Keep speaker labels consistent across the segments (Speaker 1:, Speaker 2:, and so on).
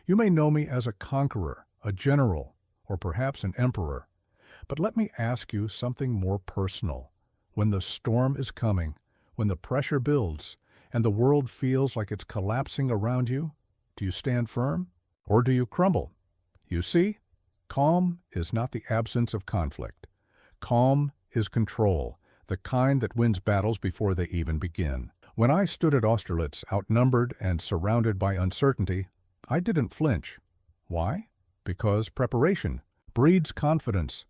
Speaker 1: You may know me as a conqueror, a general, or perhaps an emperor. But let me ask you something more personal. When the storm is coming, when the pressure builds, and the world feels like it's collapsing around you, do you stand firm, or do you crumble? You see, calm is not the absence of conflict. Calm is control, the kind that wins battles before they even begin. When I stood at Austerlitz, outnumbered and surrounded by uncertainty, I didn't flinch. Why? Because preparation breeds confidence,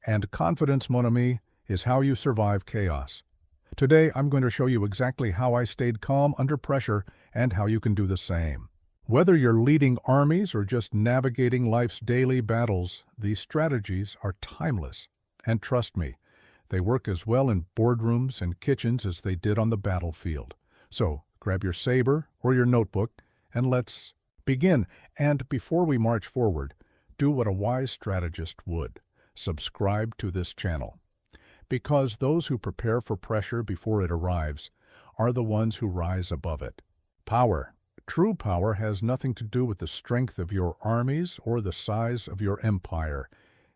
Speaker 1: and confidence, mon ami, is how you survive chaos. Today, I'm going to show you exactly how I stayed calm under pressure and how you can do the same. Whether you're leading armies or just navigating life's daily battles, these strategies are timeless. And trust me, they work as well in boardrooms and kitchens as they did on the battlefield. So, grab your saber or your notebook and let's begin. And before we march forward, do what a wise strategist would. Subscribe to this channel. Because those who prepare for pressure before it arrives are the ones who rise above it. Power. True power has nothing to do with the strength of your armies or the size of your empire.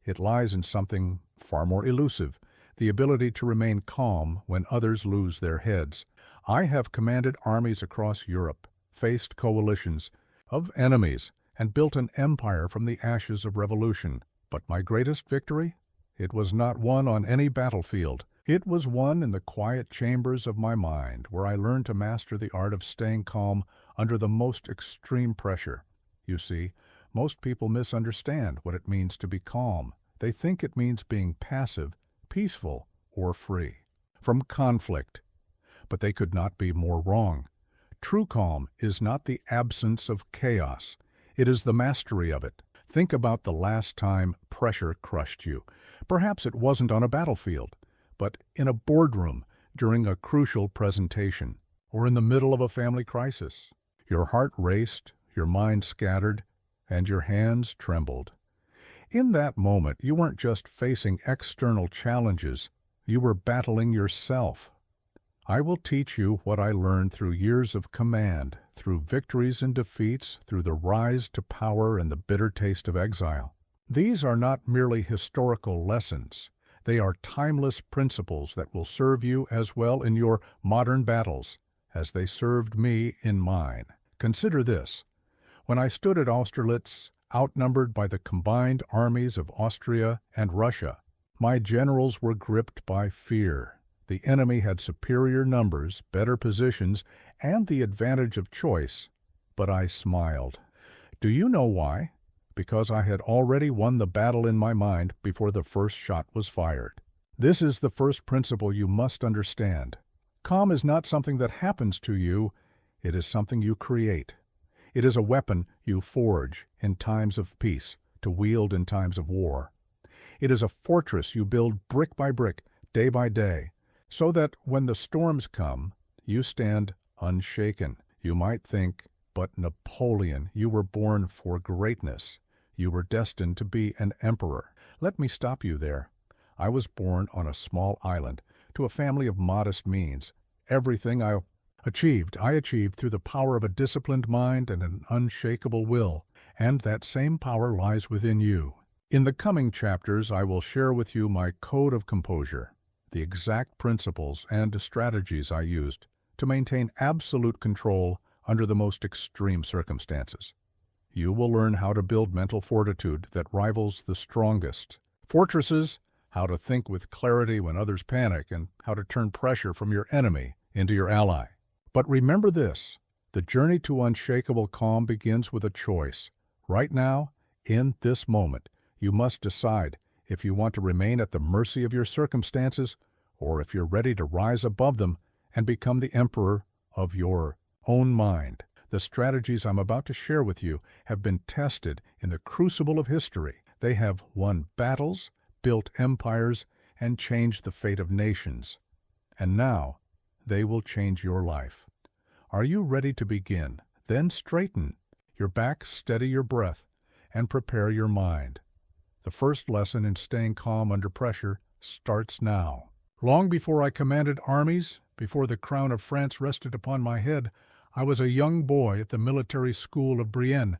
Speaker 1: It lies in something far more elusive, the ability to remain calm when others lose their heads. I have commanded armies across Europe, faced coalitions of enemies, and built an empire from the ashes of revolution. But my greatest victory? It was not won on any battlefield. It was won in the quiet chambers of my mind, where I learned to master the art of staying calm under the most extreme pressure. You see, most people misunderstand what it means to be calm. They think it means being passive, peaceful, or free from conflict. But they could not be more wrong. True calm is not the absence of chaos. It is the mastery of it. Think about the last time pressure crushed you. Perhaps it wasn't on a battlefield, but in a boardroom during a crucial presentation, or in the middle of a family crisis. Your heart raced, your mind scattered, and your hands trembled. In that moment, you weren't just facing external challenges, you were battling yourself. I will teach you what I learned through years of command, through victories and defeats, through the rise to power and the bitter taste of exile. These are not merely historical lessons. They are timeless principles that will serve you as well in your modern battles as they served me in mine. Consider this. When I stood at Austerlitz, outnumbered by the combined armies of Austria and Russia, my generals were gripped by fear. The enemy had superior numbers, better positions, and the advantage of choice, but I smiled. Do you know why? Because I had already won the battle in my mind before the first shot was fired. This is the first principle you must understand. Calm is not something that happens to you, it is something you create. It is a weapon you forge in times of peace, to wield in times of war. It is a fortress you build brick by brick, day by day, so that when the storms come, you stand unshaken. You might think, but Napoleon, you were born for greatness. You were destined to be an emperor. Let me stop you there. I was born on a small island, to a family of modest means. Everything I achieved through the power of a disciplined mind and an unshakable will, and that same power lies within you. In the coming chapters, I will share with you my code of composure, the exact principles and strategies I used to maintain absolute control under the most extreme circumstances. You will learn how to build mental fortitude that rivals the strongest, fortresses, how to think with clarity when others panic, and how to turn pressure from your enemy into your ally. But remember this, the journey to unshakable calm begins with a choice. Right now, in this moment, you must decide if you want to remain at the mercy of your circumstances, or if you're ready to rise above them and become the emperor of your own mind. The strategies I'm about to share with you have been tested in the crucible of history. They have won battles, built empires, and changed the fate of nations. And now, they will change your life. Are you ready to begin? Then straighten your back, steady your breath, and prepare your mind. The first lesson in staying calm under pressure starts now. Long before I commanded armies, before the crown of France rested upon my head, I was a young boy at the military school of Brienne,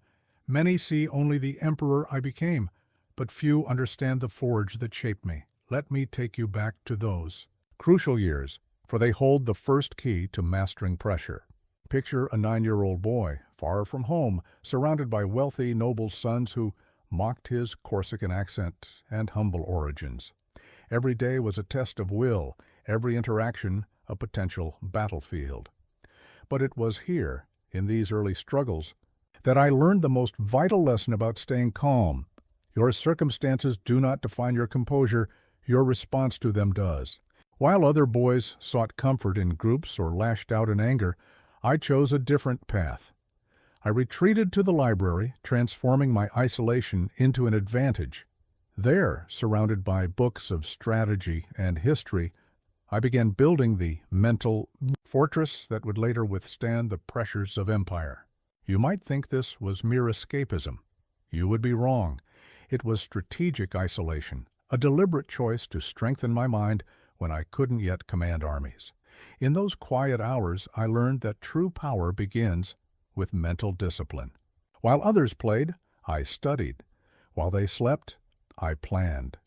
Speaker 1: Many see only the emperor I became, but few understand the forge that shaped me. Let me take you back to those crucial years, for they hold the first key to mastering pressure. Picture a 9-year-old boy, far from home, surrounded by wealthy, noble sons who mocked his Corsican accent and humble origins. Every day was a test of will, every interaction a potential battlefield. But it was here, in these early struggles, that I learned the most vital lesson about staying calm. Your circumstances do not define your composure, your response to them does. While other boys sought comfort in groups or lashed out in anger, I chose a different path. I retreated to the library, transforming my isolation into an advantage. There, surrounded by books of strategy and history, I began building the mental fortress that would later withstand the pressures of empire. You might think this was mere escapism. You would be wrong. It was strategic isolation, a deliberate choice to strengthen my mind when I couldn't yet command armies. In those quiet hours, I learned that true power begins with mental discipline. While others played, I studied. While they slept, I planned.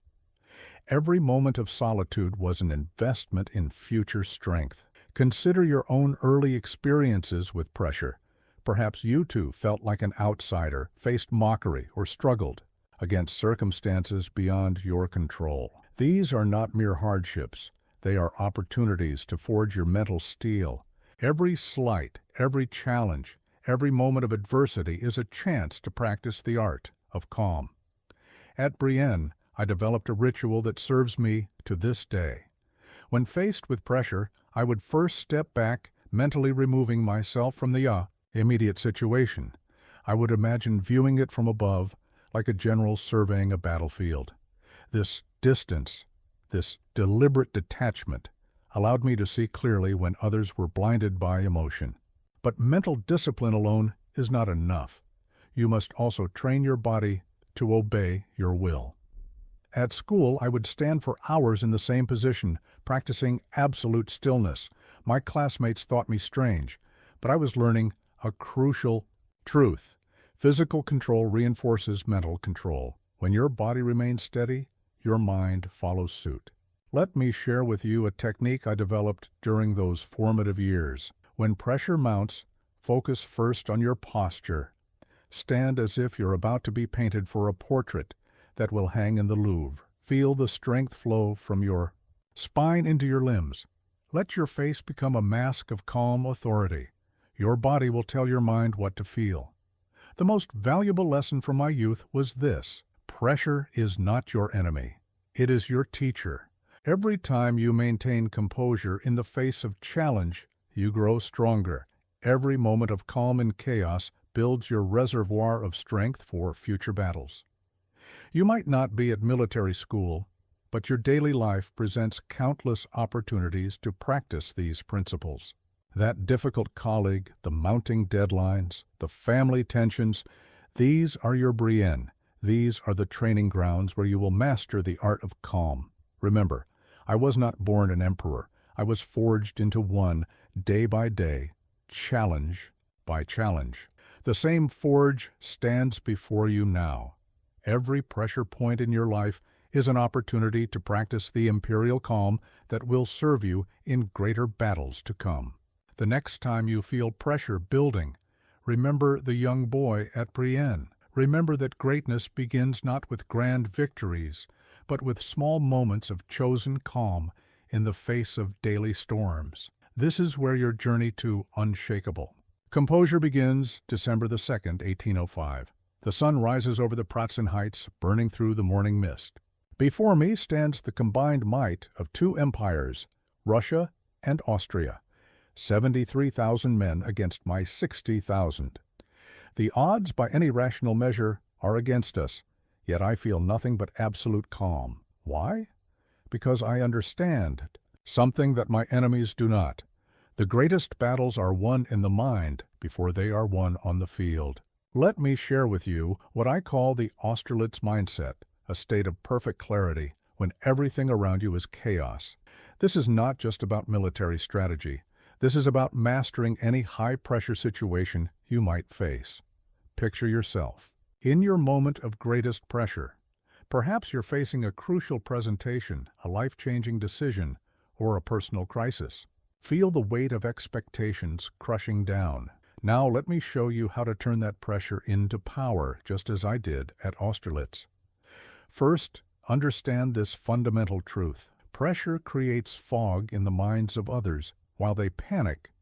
Speaker 1: Every moment of solitude was an investment in future strength. Consider your own early experiences with pressure. Perhaps you too felt like an outsider, faced mockery, or struggled against circumstances beyond your control. These are not mere hardships. They are opportunities to forge your mental steel. Every slight, every challenge, every moment of adversity is a chance to practice the art of calm. At Brienne, I developed a ritual that serves me to this day. When faced with pressure, I would first step back, mentally removing myself from the immediate situation. I would imagine viewing it from above, like a general surveying a battlefield. This distance, this deliberate detachment, allowed me to see clearly when others were blinded by emotion. But mental discipline alone is not enough. You must also train your body to obey your will. At school, I would stand for hours in the same position, practicing absolute stillness. My classmates thought me strange, but I was learning a crucial truth. Physical control reinforces mental control. When your body remains steady, your mind follows suit. Let me share with you a technique I developed during those formative years. When pressure mounts, focus first on your posture. Stand as if you're about to be painted for a portrait that will hang in the Louvre. Feel the strength flow from your spine into your limbs. Let your face become a mask of calm authority. Your body will tell your mind what to feel. The most valuable lesson from my youth was this: pressure is not your enemy. It is your teacher. Every time you maintain composure in the face of challenge, you grow stronger. Every moment of calm in chaos builds your reservoir of strength for future battles. You might not be at military school, but your daily life presents countless opportunities to practice these principles. That difficult colleague, the mounting deadlines, the family tensions, these are your Brienne. These are the training grounds where you will master the art of calm. Remember, I was not born an emperor. I was forged into one, day by day, challenge by challenge. The same forge stands before you now. Every pressure point in your life is an opportunity to practice the imperial calm that will serve you in greater battles to come. The next time you feel pressure building, remember the young boy at Brienne. Remember that greatness begins not with grand victories, but with small moments of chosen calm in the face of daily storms. This is where your journey to unshakable composure begins December the 2nd, 1805. The sun rises over the Pratzen Heights, burning through the morning mist. Before me stands the combined might of two empires, Russia and Austria, 73,000 men against my 60,000. The odds by any rational measure are against us, yet I feel nothing but absolute calm. Why? Because I understand something that my enemies do not. The greatest battles are won in the mind before they are won on the field. Let me share with you what I call the Austerlitz mindset, a state of perfect clarity when everything around you is chaos. This is not just about military strategy. This is about mastering any high-pressure situation you might face. Picture yourself In your moment of greatest pressure, perhaps you're facing a crucial presentation, a life-changing decision, or a personal crisis. Feel the weight of expectations crushing down. Now let me show you how to turn that pressure into power, just as I did at Austerlitz. First, understand this fundamental truth. Pressure creates fog in the minds of others. While they panic,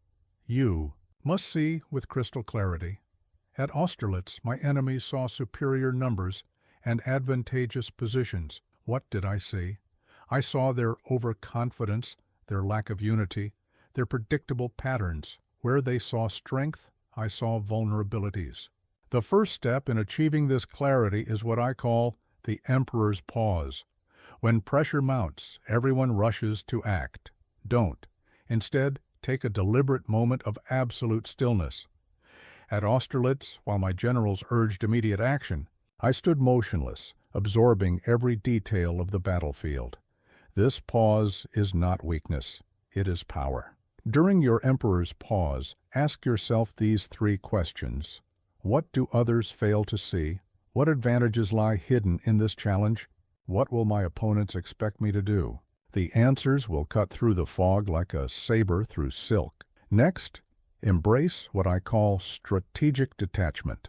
Speaker 1: you must see with crystal clarity. At Austerlitz, my enemies saw superior numbers and advantageous positions. What did I see? I saw their overconfidence, their lack of unity, their predictable patterns. Where they saw strength, I saw vulnerabilities. The first step in achieving this clarity is what I call the emperor's pause. When pressure mounts, everyone rushes to act. Don't. Instead, take a deliberate moment of absolute stillness. At Austerlitz, while my generals urged immediate action, I stood motionless, absorbing every detail of the battlefield. This pause is not weakness, it is power. During your emperor's pause, ask yourself these 3 questions. What do others fail to see? What advantages lie hidden in this challenge? What will my opponents expect me to do? The answers will cut through the fog like a saber through silk. Next, embrace what I call strategic detachment.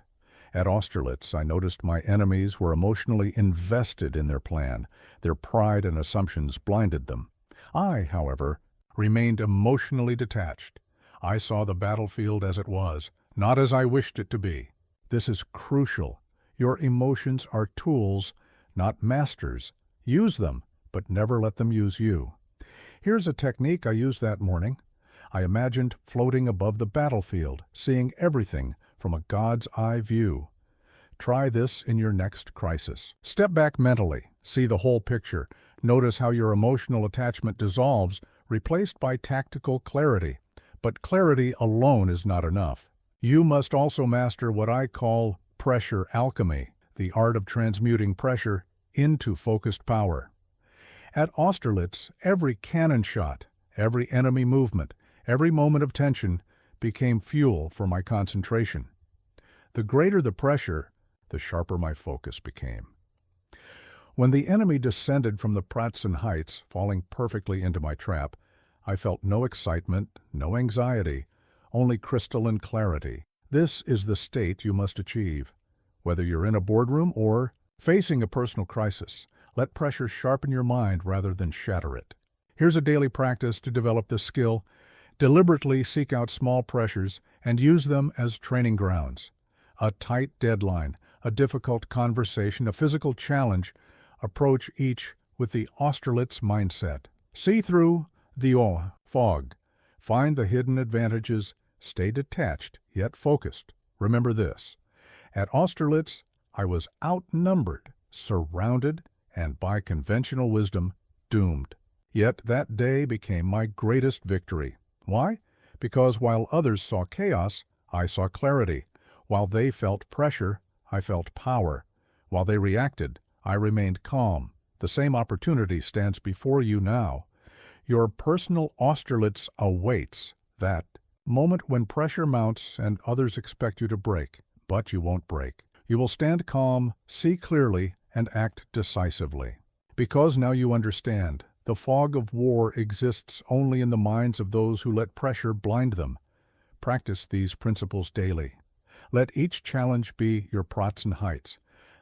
Speaker 1: At Austerlitz, I noticed my enemies were emotionally invested in their plan. Their pride and assumptions blinded them. I, however, remained emotionally detached. I saw the battlefield as it was, not as I wished it to be. This is crucial. Your emotions are tools, not masters. Use them, but never let them use you. Here's a technique I used that morning. I imagined floating above the battlefield, seeing everything from a God's eye view. Try this in your next crisis. Step back mentally, see the whole picture. Notice how your emotional attachment dissolves, replaced by tactical clarity. But clarity alone is not enough. You must also master what I call pressure alchemy, the art of transmuting pressure into focused power. At Austerlitz, every cannon shot, every enemy movement, every moment of tension became fuel for my concentration. The greater the pressure, the sharper my focus became. When the enemy descended from the Pratzen Heights, falling perfectly into my trap, I felt no excitement, no anxiety, only crystalline clarity. This is the state you must achieve. Whether you're in a boardroom or facing a personal crisis, let pressure sharpen your mind rather than shatter it. Here's a daily practice to develop this skill. Deliberately seek out small pressures and use them as training grounds. A tight deadline, a difficult conversation, a physical challenge. Approach each with the Austerlitz mindset. See through the fog. Find the hidden advantages. Stay detached, yet focused. Remember this. At Austerlitz, I was outnumbered, surrounded, and by conventional wisdom, doomed. Yet that day became my greatest victory. Why? Because while others saw chaos, I saw clarity. While they felt pressure, I felt power. While they reacted, I remained calm. The same opportunity stands before you now. Your personal Austerlitz awaits, that moment when pressure mounts and others expect you to break. But you won't break. You will stand calm, see clearly, and act decisively. Because now you understand, the fog of war exists only in the minds of those who let pressure blind them. Practice these principles daily. Let each challenge be your Pratzen Heights.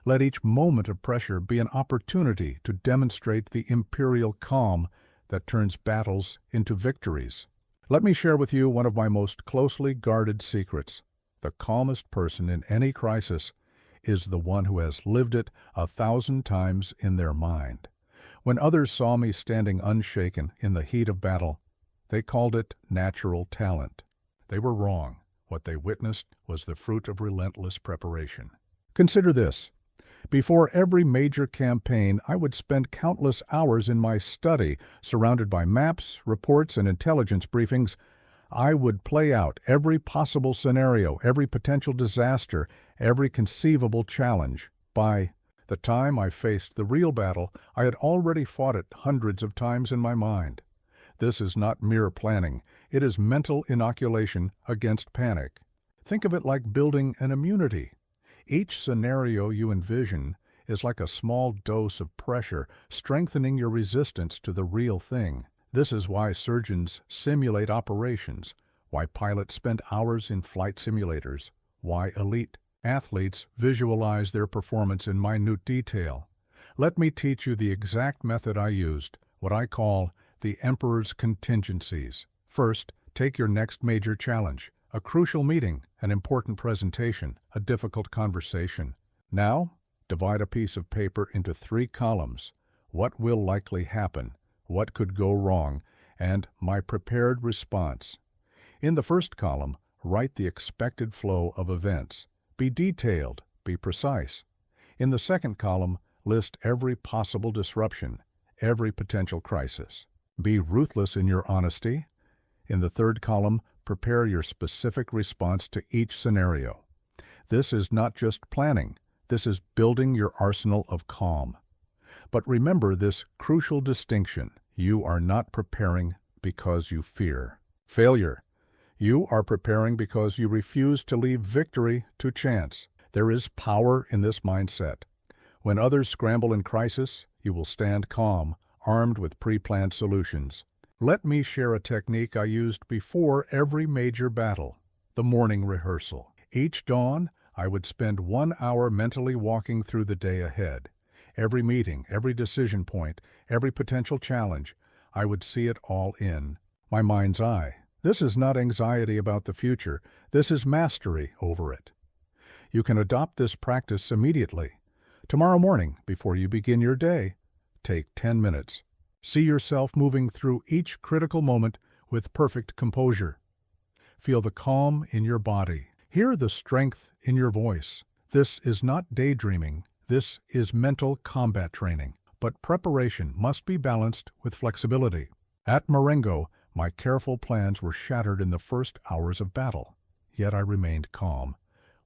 Speaker 1: Let each moment of pressure be an opportunity to demonstrate the imperial calm that turns battles into victories. Let me share with you one of my most closely guarded secrets. The calmest person in any crisis is the one who has lived it 1,000 times in their mind. When others saw me standing unshaken in the heat of battle, they called it natural talent. They were wrong. What they witnessed was the fruit of relentless preparation. Consider this. Before every major campaign, I would spend countless hours in my study, surrounded by maps, reports, and intelligence briefings. I would play out every possible scenario, every potential disaster, every conceivable challenge. By the time I faced the real battle, I had already fought it hundreds of times in my mind. This is not mere planning. It is mental inoculation against panic. Think of it like building an immunity. Each scenario you envision is like a small dose of pressure, strengthening your resistance to the real thing. This is why surgeons simulate operations, why pilots spend hours in flight simulators, why elite athletes visualize their performance in minute detail. Let me teach you the exact method I used, what I call the Emperor's contingencies. First, take your next major challenge, a crucial meeting, an important presentation, a difficult conversation. Now, divide a piece of paper into 3 columns. What will likely happen? What could go wrong? And my prepared response. In the first column, write the expected flow of events. Be detailed, be precise. In the second column, list every possible disruption, every potential crisis. Be ruthless in your honesty. In the third column, prepare your specific response to each scenario. This is not just planning. This is building your arsenal of calm. But remember this crucial distinction. You are not preparing because you fear failure. You are preparing because you refuse to leave victory to chance. There is power in this mindset. When others scramble in crisis, you will stand calm, armed with pre-planned solutions. Let me share a technique I used before every major battle, the morning rehearsal. Each dawn, I would spend 1 hour mentally walking through the day ahead. Every meeting, every decision point, every potential challenge, I would see it all in my mind's eye. This is not anxiety about the future. This is mastery over it. You can adopt this practice immediately. Tomorrow morning, before you begin your day, take 10 minutes. See yourself moving through each critical moment with perfect composure. Feel the calm in your body. Hear the strength in your voice. This is not daydreaming. This is mental combat training. But preparation must be balanced with flexibility. At Marengo, my careful plans were shattered in the first hours of battle. Yet I remained calm.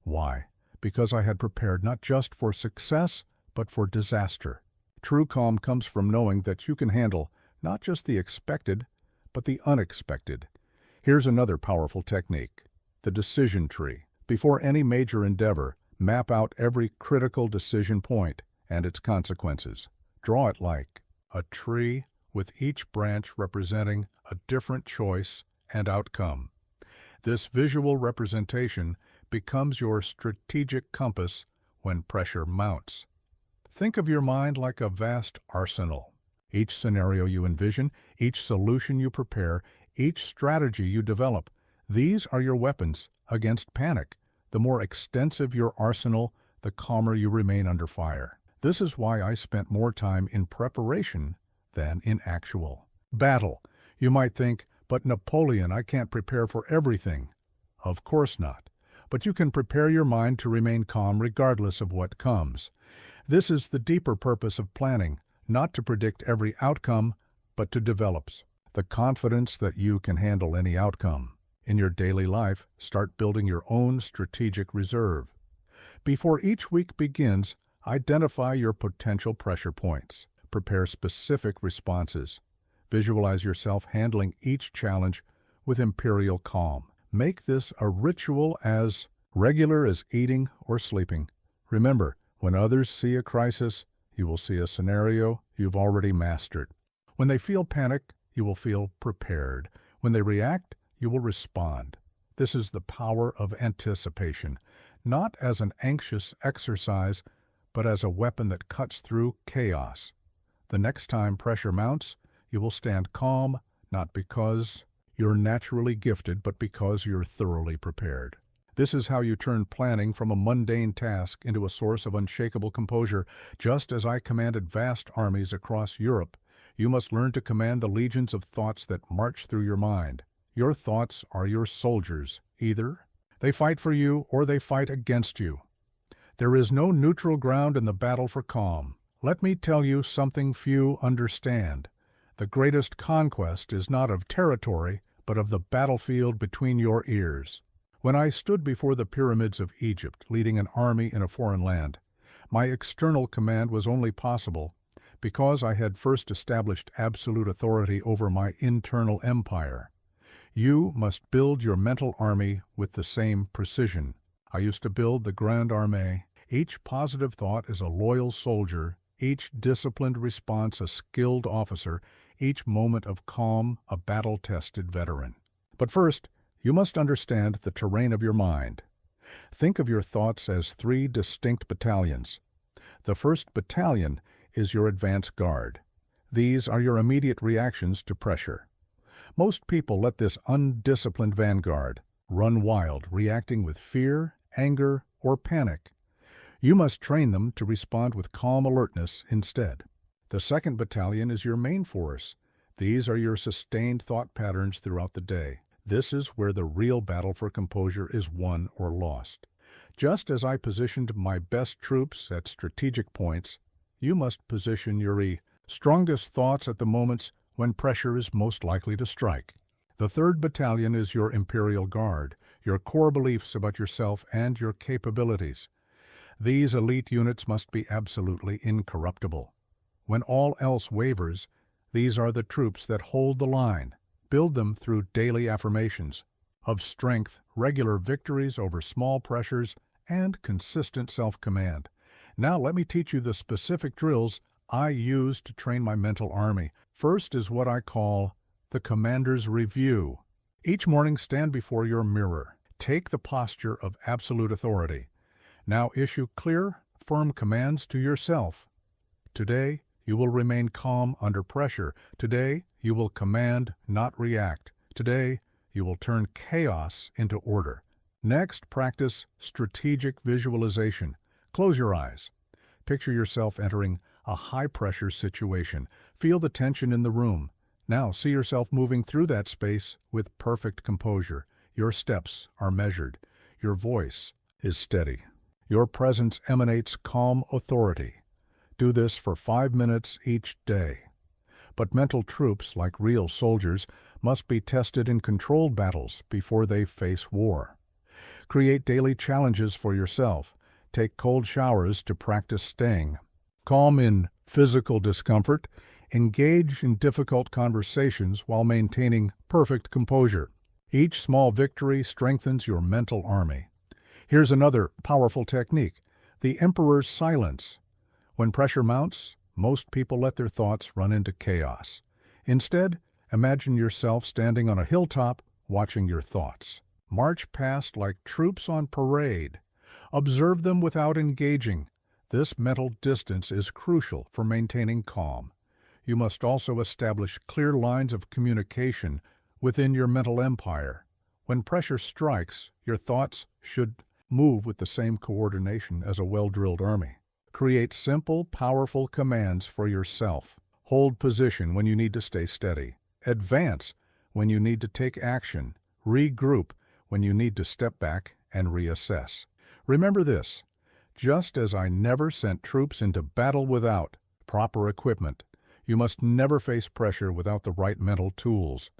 Speaker 1: Why? Because I had prepared not just for success, but for disaster. True calm comes from knowing that you can handle not just the expected, but the unexpected. Here's another powerful technique, the decision tree. Before any major endeavor, map out every critical decision point and its consequences. Draw it like a tree with each branch representing a different choice and outcome. This visual representation becomes your strategic compass when pressure mounts. Think of your mind like a vast arsenal. Each scenario you envision, each solution you prepare, each strategy you develop, these are your weapons against panic. The more extensive your arsenal, the calmer you remain under fire. This is why I spent more time in preparation than in actual battle. You might think, but Napoleon, I can't prepare for everything. Of course not. But you can prepare your mind to remain calm regardless of what comes. This is the deeper purpose of planning, not to predict every outcome, but to develop the confidence that you can handle any outcome. In your daily life, start building your own strategic reserve. Before each week begins, identify your potential pressure points. Prepare specific responses. Visualize yourself handling each challenge with imperial calm. Make this a ritual as regular as eating or sleeping. Remember, when others see a crisis, you will see a scenario you've already mastered. When they feel panic, you will feel prepared. When they react, you will respond. This is the power of anticipation, not as an anxious exercise, but as a weapon that cuts through chaos. The next time pressure mounts, you will stand calm, not because you're naturally gifted, but because you're thoroughly prepared. This is how you turn planning from a mundane task into a source of unshakable composure. Just as I commanded vast armies across Europe, you must learn to command the legions of thoughts that march through your mind. Your thoughts are your soldiers. Either they fight for you or they fight against you. There is no neutral ground in the battle for calm. Let me tell you something few understand. The greatest conquest is not of territory, but of the battlefield between your ears. When I stood before the pyramids of Egypt, leading an army in a foreign land, my external command was only possible because I had first established absolute authority over my internal empire. You must build your mental army with the same precision. I used to build the Grande Armée Each positive thought is a loyal soldier, each disciplined response a skilled officer, each moment of calm a battle-tested veteran. But first, you must understand the terrain of your mind. Think of your thoughts as three distinct battalions. The first battalion is your advance guard. These are your immediate reactions to pressure. Most people let this undisciplined vanguard run wild, reacting with fear, anger, or panic. You must train them to respond with calm alertness instead. The second battalion is your main force. These are your sustained thought patterns throughout the day. This is where the real battle for composure is won or lost. Just as I positioned my best troops at strategic points, you must position your strongest thoughts at the moments when pressure is most likely to strike. The third battalion is your Imperial Guard, your core beliefs about yourself and your capabilities. These elite units must be absolutely incorruptible. When all else wavers, these are the troops that hold the line. Build them through daily affirmations of strength, regular victories over small pressures, and consistent self-command. Now let me teach you the specific drills I use to train my mental army. First is what I call the Commander's Review. Each morning stand before your mirror. Take the posture of absolute authority. Now issue clear, firm commands to yourself. Today, you will remain calm under pressure. Today, you will command, not react. Today, you will turn chaos into order. Next, practice strategic visualization. Close your eyes. Picture yourself entering a high-pressure situation. Feel the tension in the room. Now see yourself moving through that space with perfect composure. Your steps are measured. Your voice is steady. Your presence emanates calm authority. Do this for 5 minutes each day. But mental troops, like real soldiers, must be tested in controlled battles before they face war. Create daily challenges for yourself. Take cold showers to practice staying calm in physical discomfort. Engage in difficult conversations while maintaining perfect composure. Each small victory strengthens your mental army. Here's another powerful technique: the Emperor's silence. When pressure mounts, most people let their thoughts run into chaos. Instead, imagine yourself standing on a hilltop watching your thoughts. March past like troops on parade. Observe them without engaging. This mental distance is crucial for maintaining calm. You must also establish clear lines of communication within your mental empire. When pressure strikes, your thoughts should move with the same coordination as a well-drilled army. Create simple, powerful commands for yourself. Hold position when you need to stay steady. Advance when you need to take action. Regroup when you need to step back and reassess. Remember this: just as I never sent troops into battle without proper equipment, you must never face pressure without the right mental tools.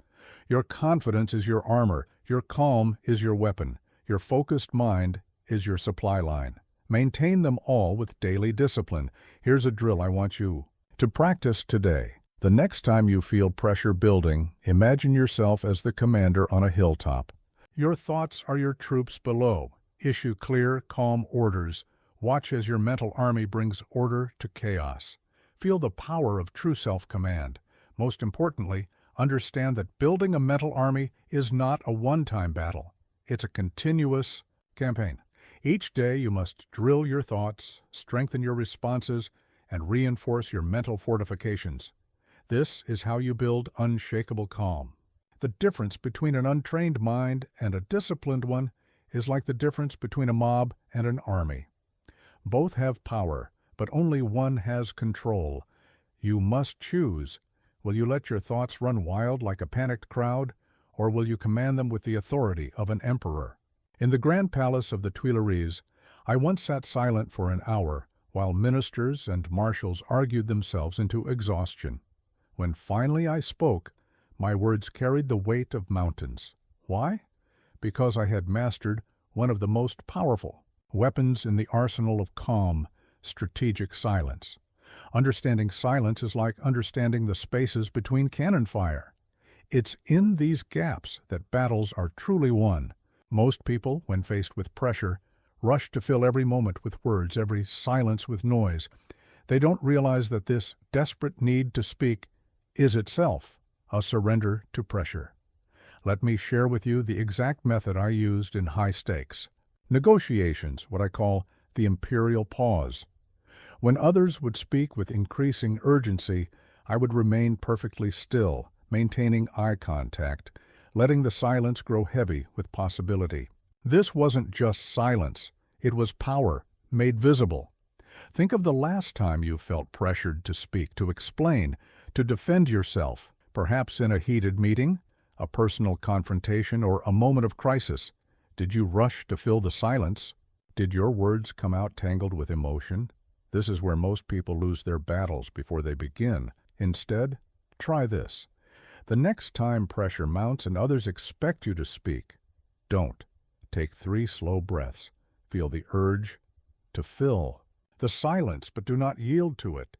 Speaker 1: Your confidence is your armor. Your calm is your weapon. Your focused mind is your supply line. Maintain them all with daily discipline. Here's a drill I want you to practice today. The next time you feel pressure building, imagine yourself as the commander on a hilltop. Your thoughts are your troops below. Issue clear, calm orders. Watch as your mental army brings order to chaos. Feel the power of true self-command. Most importantly, understand that building a mental army is not a one-time battle. It's a continuous campaign. Each day you must drill your thoughts, strengthen your responses, and reinforce your mental fortifications. This is how you build unshakable calm. The difference between an untrained mind and a disciplined one is like the difference between a mob and an army. Both have power, but only one has control. You must choose. Will you let your thoughts run wild like a panicked crowd, or will you command them with the authority of an emperor? In the Grand Palace of the Tuileries, I once sat silent for an hour while ministers and marshals argued themselves into exhaustion. When finally I spoke, my words carried the weight of mountains. Why? Because I had mastered one of the most powerful weapons in the arsenal of calm, strategic silence. Understanding silence is like understanding the spaces between cannon fire. It's in these gaps that battles are truly won. Most people, when faced with pressure, rush to fill every moment with words, every silence with noise. They don't realize that this desperate need to speak is itself a surrender to pressure. Let me share with you the exact method I used in high stakes negotiations, what I call the imperial pause. When others would speak with increasing urgency, I would remain perfectly still, maintaining eye contact, letting the silence grow heavy with possibility. This wasn't just silence, it was power, made visible. Think of the last time you felt pressured to speak, to explain, to defend yourself, perhaps in a heated meeting, a personal confrontation, or a moment of crisis. Did you rush to fill the silence? Did your words come out tangled with emotion? This is where most people lose their battles before they begin. Instead, try this. The next time pressure mounts and others expect you to speak, don't. Take 3 slow breaths. Feel the urge to fill the silence, but do not yield to it.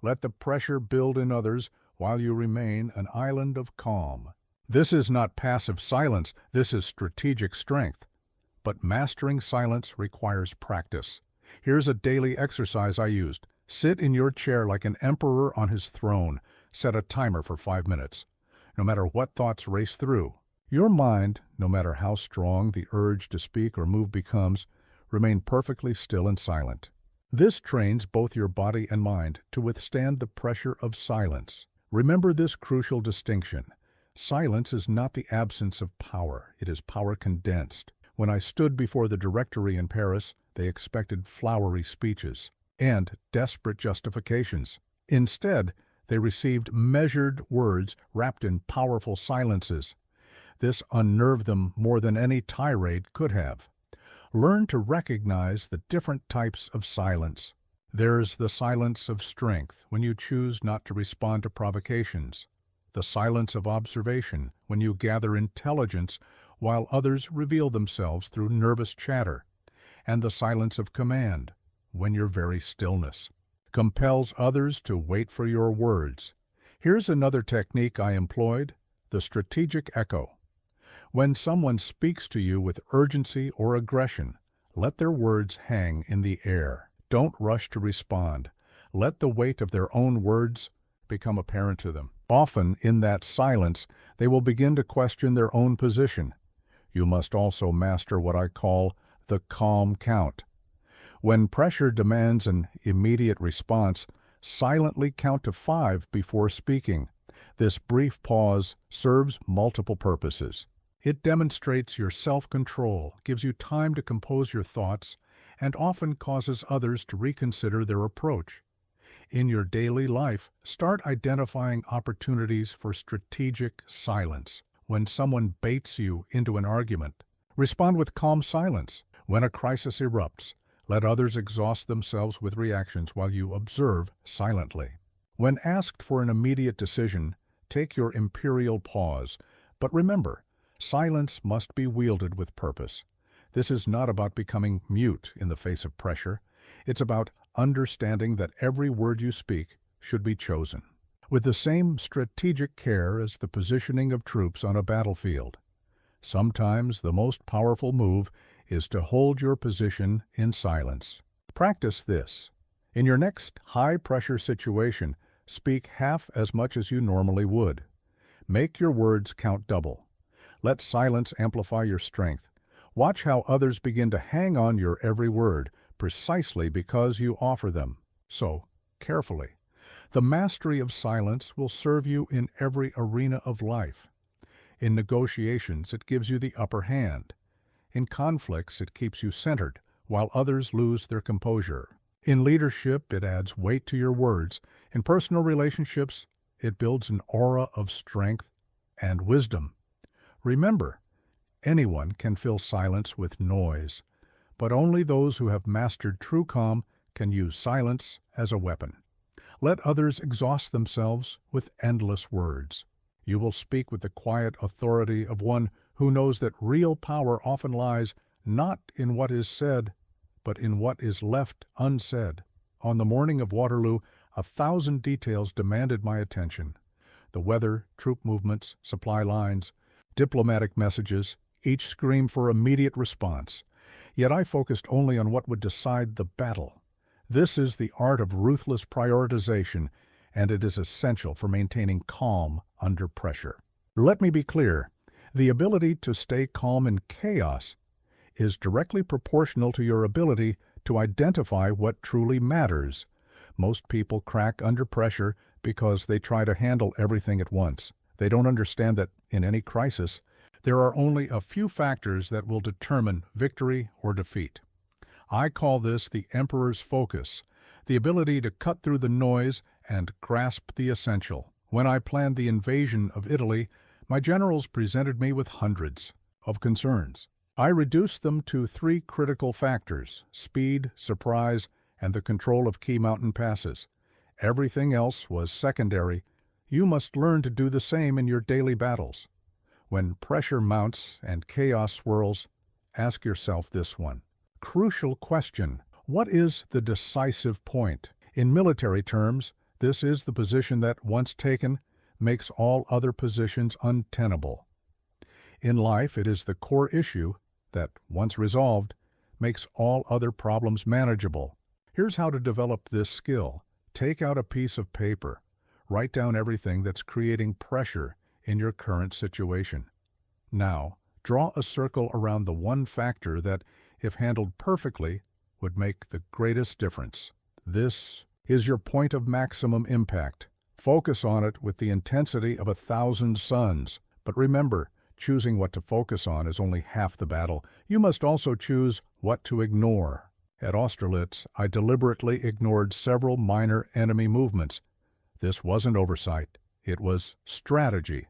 Speaker 1: Let the pressure build in others while you remain an island of calm. This is not passive silence, this is strategic strength. But mastering silence requires practice. Here's a daily exercise I used. Sit in your chair like an emperor on his throne. Set a timer for 5 minutes. No matter what thoughts race through, your mind, no matter how strong the urge to speak or move becomes, remain perfectly still and silent. This trains both your body and mind to withstand the pressure of silence. Remember this crucial distinction. Silence is not the absence of power, it is power condensed. When I stood before the Directory in Paris, they expected flowery speeches and desperate justifications. Instead, they received measured words wrapped in powerful silences. This unnerved them more than any tirade could have. Learn to recognize the different types of silence. There's the silence of strength, when you choose not to respond to provocations. The silence of observation, when you gather intelligence while others reveal themselves through nervous chatter. And the silence of command, when your very stillness compels others to wait for your words. Here's another technique I employed, the strategic echo. When someone speaks to you with urgency or aggression, let their words hang in the air. Don't rush to respond. Let the weight of their own words become apparent to them. Often, in that silence, they will begin to question their own position. You must also master what I call the calm count. When pressure demands an immediate response, silently count to 5 before speaking. This brief pause serves multiple purposes. It demonstrates your self-control, gives you time to compose your thoughts, and often causes others to reconsider their approach. In your daily life, start identifying opportunities for strategic silence. When someone baits you into an argument, respond with calm silence. When a crisis erupts, let others exhaust themselves with reactions while you observe silently. When asked for an immediate decision, take your imperial pause. But remember, silence must be wielded with purpose. This is not about becoming mute in the face of pressure. It's about understanding that every word you speak should be chosen with the same strategic care as the positioning of troops on a battlefield. Sometimes the most powerful move is to hold your position in silence. Practice this. In your next high-pressure situation, speak half as much as you normally would. Make your words count double. Let silence amplify your strength. Watch how others begin to hang on your every word, precisely because you offer them so carefully. The mastery of silence will serve you in every arena of life. In negotiations, it gives you the upper hand. In conflicts, it keeps you centered, while others lose their composure. In leadership, it adds weight to your words. In personal relationships, it builds an aura of strength and wisdom. Remember, anyone can fill silence with noise, but only those who have mastered true calm can use silence as a weapon. Let others exhaust themselves with endless words. You will speak with the quiet authority of one who knows that real power often lies not in what is said, but in what is left unsaid. On the morning of Waterloo, 1,000 details demanded my attention. The weather, troop movements, supply lines, diplomatic messages, each screamed for immediate response. Yet I focused only on what would decide the battle. This is the art of ruthless prioritization, and it is essential for maintaining calm under pressure. Let me be clear. The ability to stay calm in chaos is directly proportional to your ability to identify what truly matters. Most people crack under pressure because they try to handle everything at once. They don't understand that in any crisis, there are only a few factors that will determine victory or defeat. I call this the emperor's focus, the ability to cut through the noise and grasp the essential. When I planned the invasion of Italy, my generals presented me with hundreds of concerns. I reduced them to three critical factors: speed, surprise, and the control of key mountain passes. Everything else was secondary. You must learn to do the same in your daily battles. When pressure mounts and chaos swirls, ask yourself this one crucial question: what is the decisive point? In military terms, this is the position that, once taken, makes all other positions untenable. In life, it is the core issue that, once resolved, makes all other problems manageable. Here's how to develop this skill. Take out a piece of paper. Write down everything that's creating pressure in your current situation. Now, draw a circle around the one factor that, if handled perfectly, would make the greatest difference. This is your point of maximum impact. Focus on it with the intensity of 1,000 suns. But remember, choosing what to focus on is only half the battle. You must also choose what to ignore. At Austerlitz, I deliberately ignored several minor enemy movements. This wasn't oversight. It was strategy.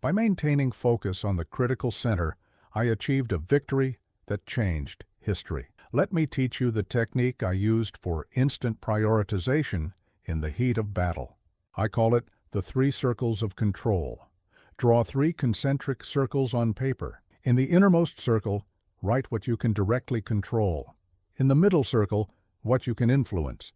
Speaker 1: By maintaining focus on the critical center, I achieved a victory that changed history. Let me teach you the technique I used for instant prioritization in the heat of battle. I call it the 3 circles of control. Draw 3 concentric circles on paper. In the innermost circle, write what you can directly control. In the middle circle, what you can influence.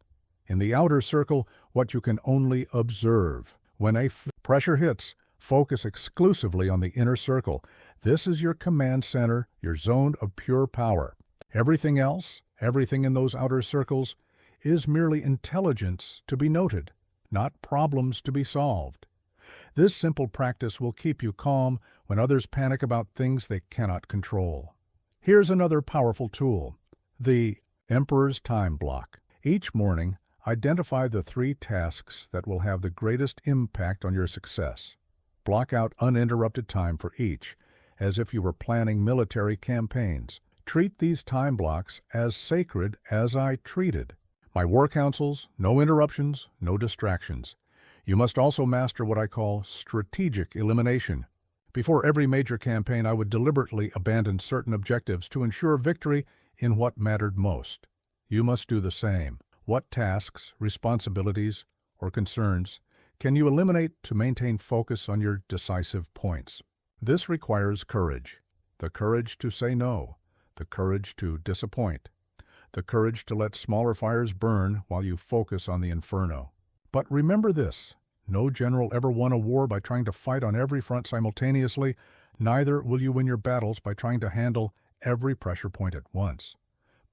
Speaker 1: In the outer circle, what you can only observe. When pressure hits, focus exclusively on the inner circle. This is your command center, your zone of pure power. Everything else, everything in those outer circles, is merely intelligence to be noted, not problems to be solved. This simple practice will keep you calm when others panic about things they cannot control. Here's another powerful tool: the Emperor's Time Block. Each morning, identify the 3 tasks that will have the greatest impact on your success. Block out uninterrupted time for each, as if you were planning military campaigns. Treat these time blocks as sacred as I treated my war councils: no interruptions, no distractions. You must also master what I call strategic elimination. Before every major campaign, I would deliberately abandon certain objectives to ensure victory in what mattered most. You must do the same. What tasks, responsibilities, or concerns can you eliminate to maintain focus on your decisive points? This requires courage. The courage to say no. The courage to disappoint. The courage to let smaller fires burn while you focus on the inferno. But remember this: no general ever won a war by trying to fight on every front simultaneously. Neither will you win your battles by trying to handle every pressure point at once.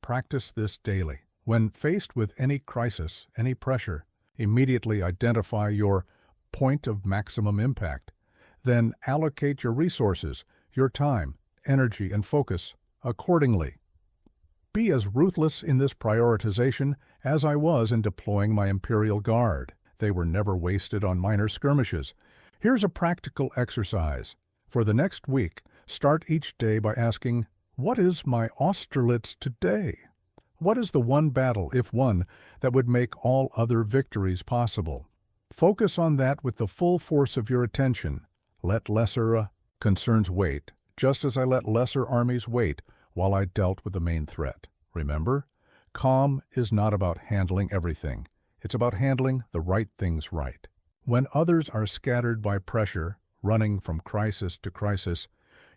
Speaker 1: Practice this daily. When faced with any crisis, any pressure, immediately identify your point of maximum impact. Then allocate your resources, your time, energy, and focus accordingly. Be as ruthless in this prioritization as I was in deploying my Imperial Guard. They were never wasted on minor skirmishes. Here's a practical exercise. For the next week, start each day by asking, what is my Austerlitz today? What is the one battle, if won, that would make all other victories possible? Focus on that with the full force of your attention. Let lesser concerns wait, just as I let lesser armies wait while I dealt with the main threat. Remember, calm is not about handling everything. It's about handling the right things right. When others are scattered by pressure, running from crisis to crisis,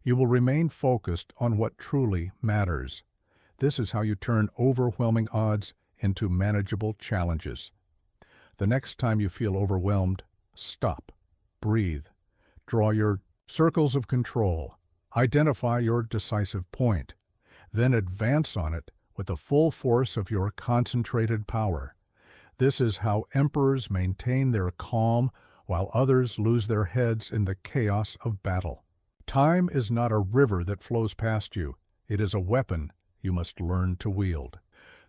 Speaker 1: you will remain focused on what truly matters. This is how you turn overwhelming odds into manageable challenges. The next time you feel overwhelmed, stop, breathe, draw your circles of control, identify your decisive point. Then advance on it with the full force of your concentrated power. This is how emperors maintain their calm while others lose their heads in the chaos of battle. Time is not a river that flows past you. It is a weapon you must learn to wield.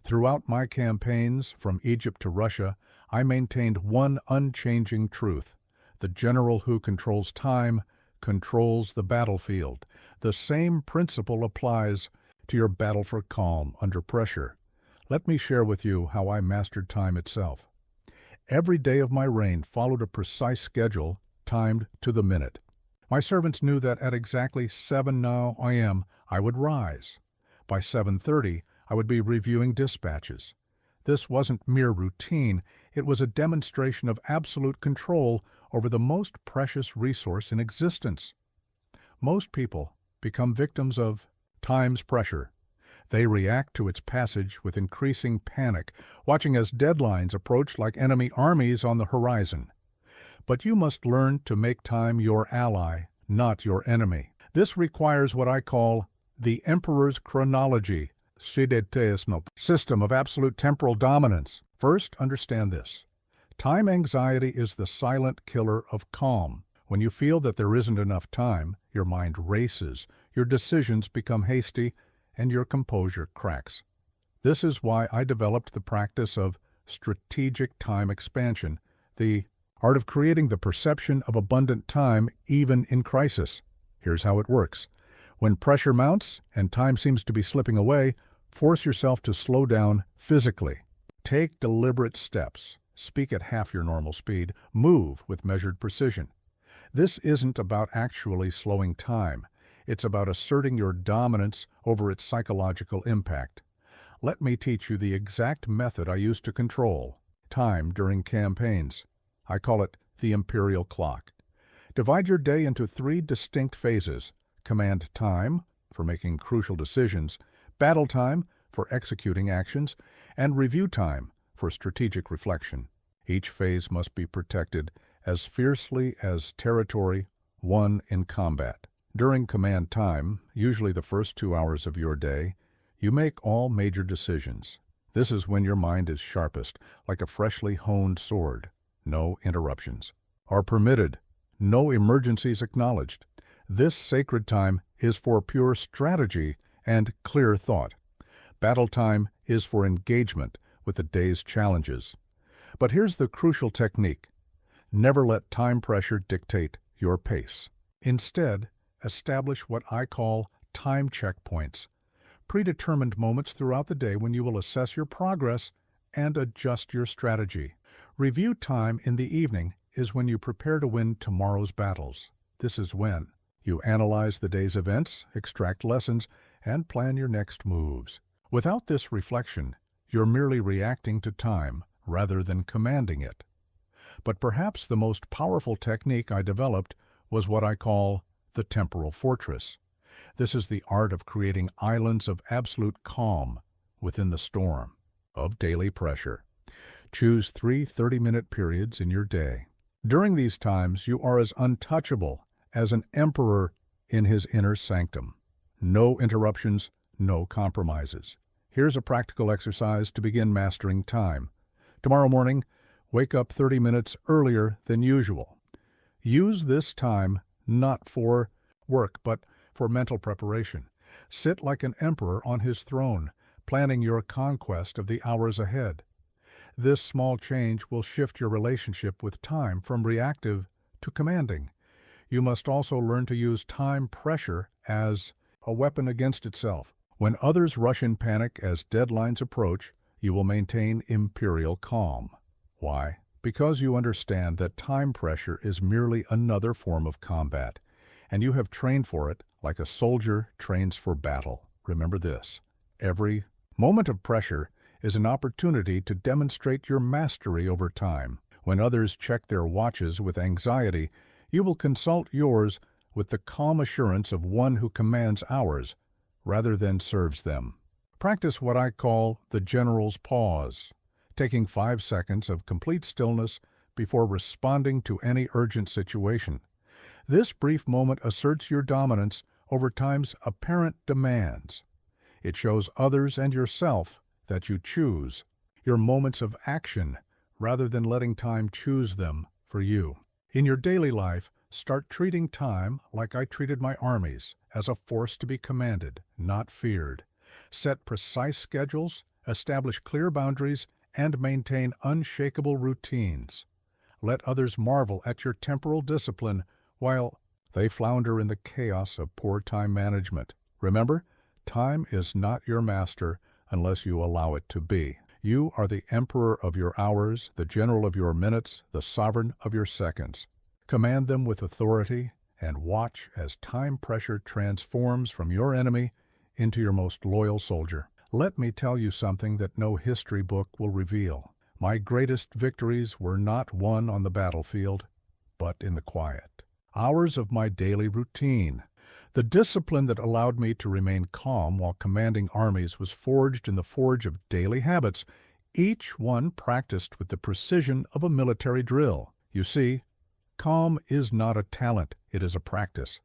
Speaker 1: Throughout my campaigns, from Egypt to Russia, I maintained one unchanging truth. The general who controls time controls the battlefield. The same principle applies to your battle for calm under pressure. Let me share with you how I mastered time itself. Every day of my reign followed a precise schedule, timed to the minute. My servants knew that at exactly 7 a.m. I would rise. By 7:30, I would be reviewing dispatches. This wasn't mere routine, it was a demonstration of absolute control over the most precious resource in existence. Most people become victims of time's pressure. They react to its passage with increasing panic, watching as deadlines approach like enemy armies on the horizon. But you must learn to make time your ally, not your enemy. This requires what I call the emperor's chronology, system of absolute temporal dominance. First, understand this. Time anxiety is the silent killer of calm. When you feel that there isn't enough time, your mind races, your decisions become hasty, and your composure cracks. This is why I developed the practice of strategic time expansion, the art of creating the perception of abundant time even in crisis. Here's how it works. When pressure mounts and time seems to be slipping away, force yourself to slow down physically. Take deliberate steps. Speak at half your normal speed. Move with measured precision. This isn't about actually slowing time. It's about asserting your dominance over its psychological impact. Let me teach you the exact method I use to control time during campaigns. I call it the imperial clock. Divide your day into 3 distinct phases: command time, for making crucial decisions; battle time, for executing actions; and review time, for strategic reflection. Each phase must be protected as fiercely as territory won in combat. During command time, usually the first 2 hours of your day, you make all major decisions. This is when your mind is sharpest, like a freshly honed sword. No interruptions are permitted. No emergencies acknowledged. This sacred time is for pure strategy and clear thought. Battle time is for engagement with the day's challenges. But here's the crucial technique. Never let time pressure dictate your pace. Instead, establish what I call time checkpoints, predetermined moments throughout the day when you will assess your progress and adjust your strategy. Review time in the evening is when you prepare to win tomorrow's battles. This is when you analyze the day's events, extract lessons, and plan your next moves. Without this reflection, you're merely reacting to time rather than commanding it. But perhaps the most powerful technique I developed was what I call the temporal fortress. This is the art of creating islands of absolute calm within the storm of daily pressure. Choose 3 30-minute periods in your day. During these times, you are as untouchable as an emperor in his inner sanctum. No interruptions, no compromises. Here's a practical exercise to begin mastering time. Tomorrow morning, wake up 30 minutes earlier than usual. Use this time not for work, but for mental preparation. Sit like an emperor on his throne, planning your conquest of the hours ahead. This small change will shift your relationship with time from reactive to commanding. You must also learn to use time pressure as a weapon against itself. When others rush in panic as deadlines approach, you will maintain imperial calm. Why? Because you understand that time pressure is merely another form of combat, and you have trained for it like a soldier trains for battle. Remember this: every moment of pressure is an opportunity to demonstrate your mastery over time. When others check their watches with anxiety, you will consult yours with the calm assurance of one who commands hours rather than serves them. Practice what I call the general's pause, taking 5 seconds of complete stillness before responding to any urgent situation. This brief moment asserts your dominance over time's apparent demands. It shows others and yourself that you choose your moments of action rather than letting time choose them for you. In your daily life, start treating time like I treated my armies, as a force to be commanded, not feared. Set precise schedules, establish clear boundaries, and maintain unshakable routines. Let others marvel at your temporal discipline while they flounder in the chaos of poor time management. Remember, time is not your master unless you allow it to be. You are the emperor of your hours, the general of your minutes, the sovereign of your seconds. Command them with authority and watch as time pressure transforms from your enemy into your most loyal soldier. Let me tell you something that no history book will reveal. My greatest victories were not won on the battlefield, but in the quiet. Hours of my daily routine. The discipline that allowed me to remain calm while commanding armies was forged in the forge of daily habits, each one practiced with the precision of a military drill. You see, calm is not a talent, it is a practice.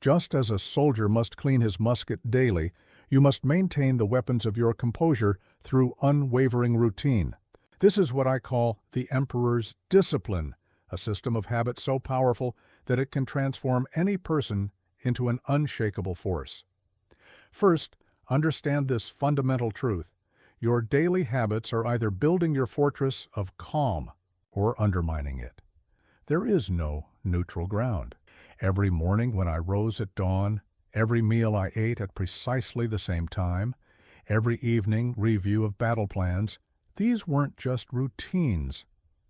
Speaker 1: Just as a soldier must clean his musket daily, you must maintain the weapons of your composure through unwavering routine. This is what I call the emperor's discipline, a system of habit so powerful that it can transform any person into an unshakable force. First, understand this fundamental truth. Your daily habits are either building your fortress of calm or undermining it. There is no neutral ground. Every morning when I rose at dawn, every meal I ate at precisely the same time, every evening review of battle plans, these weren't just routines.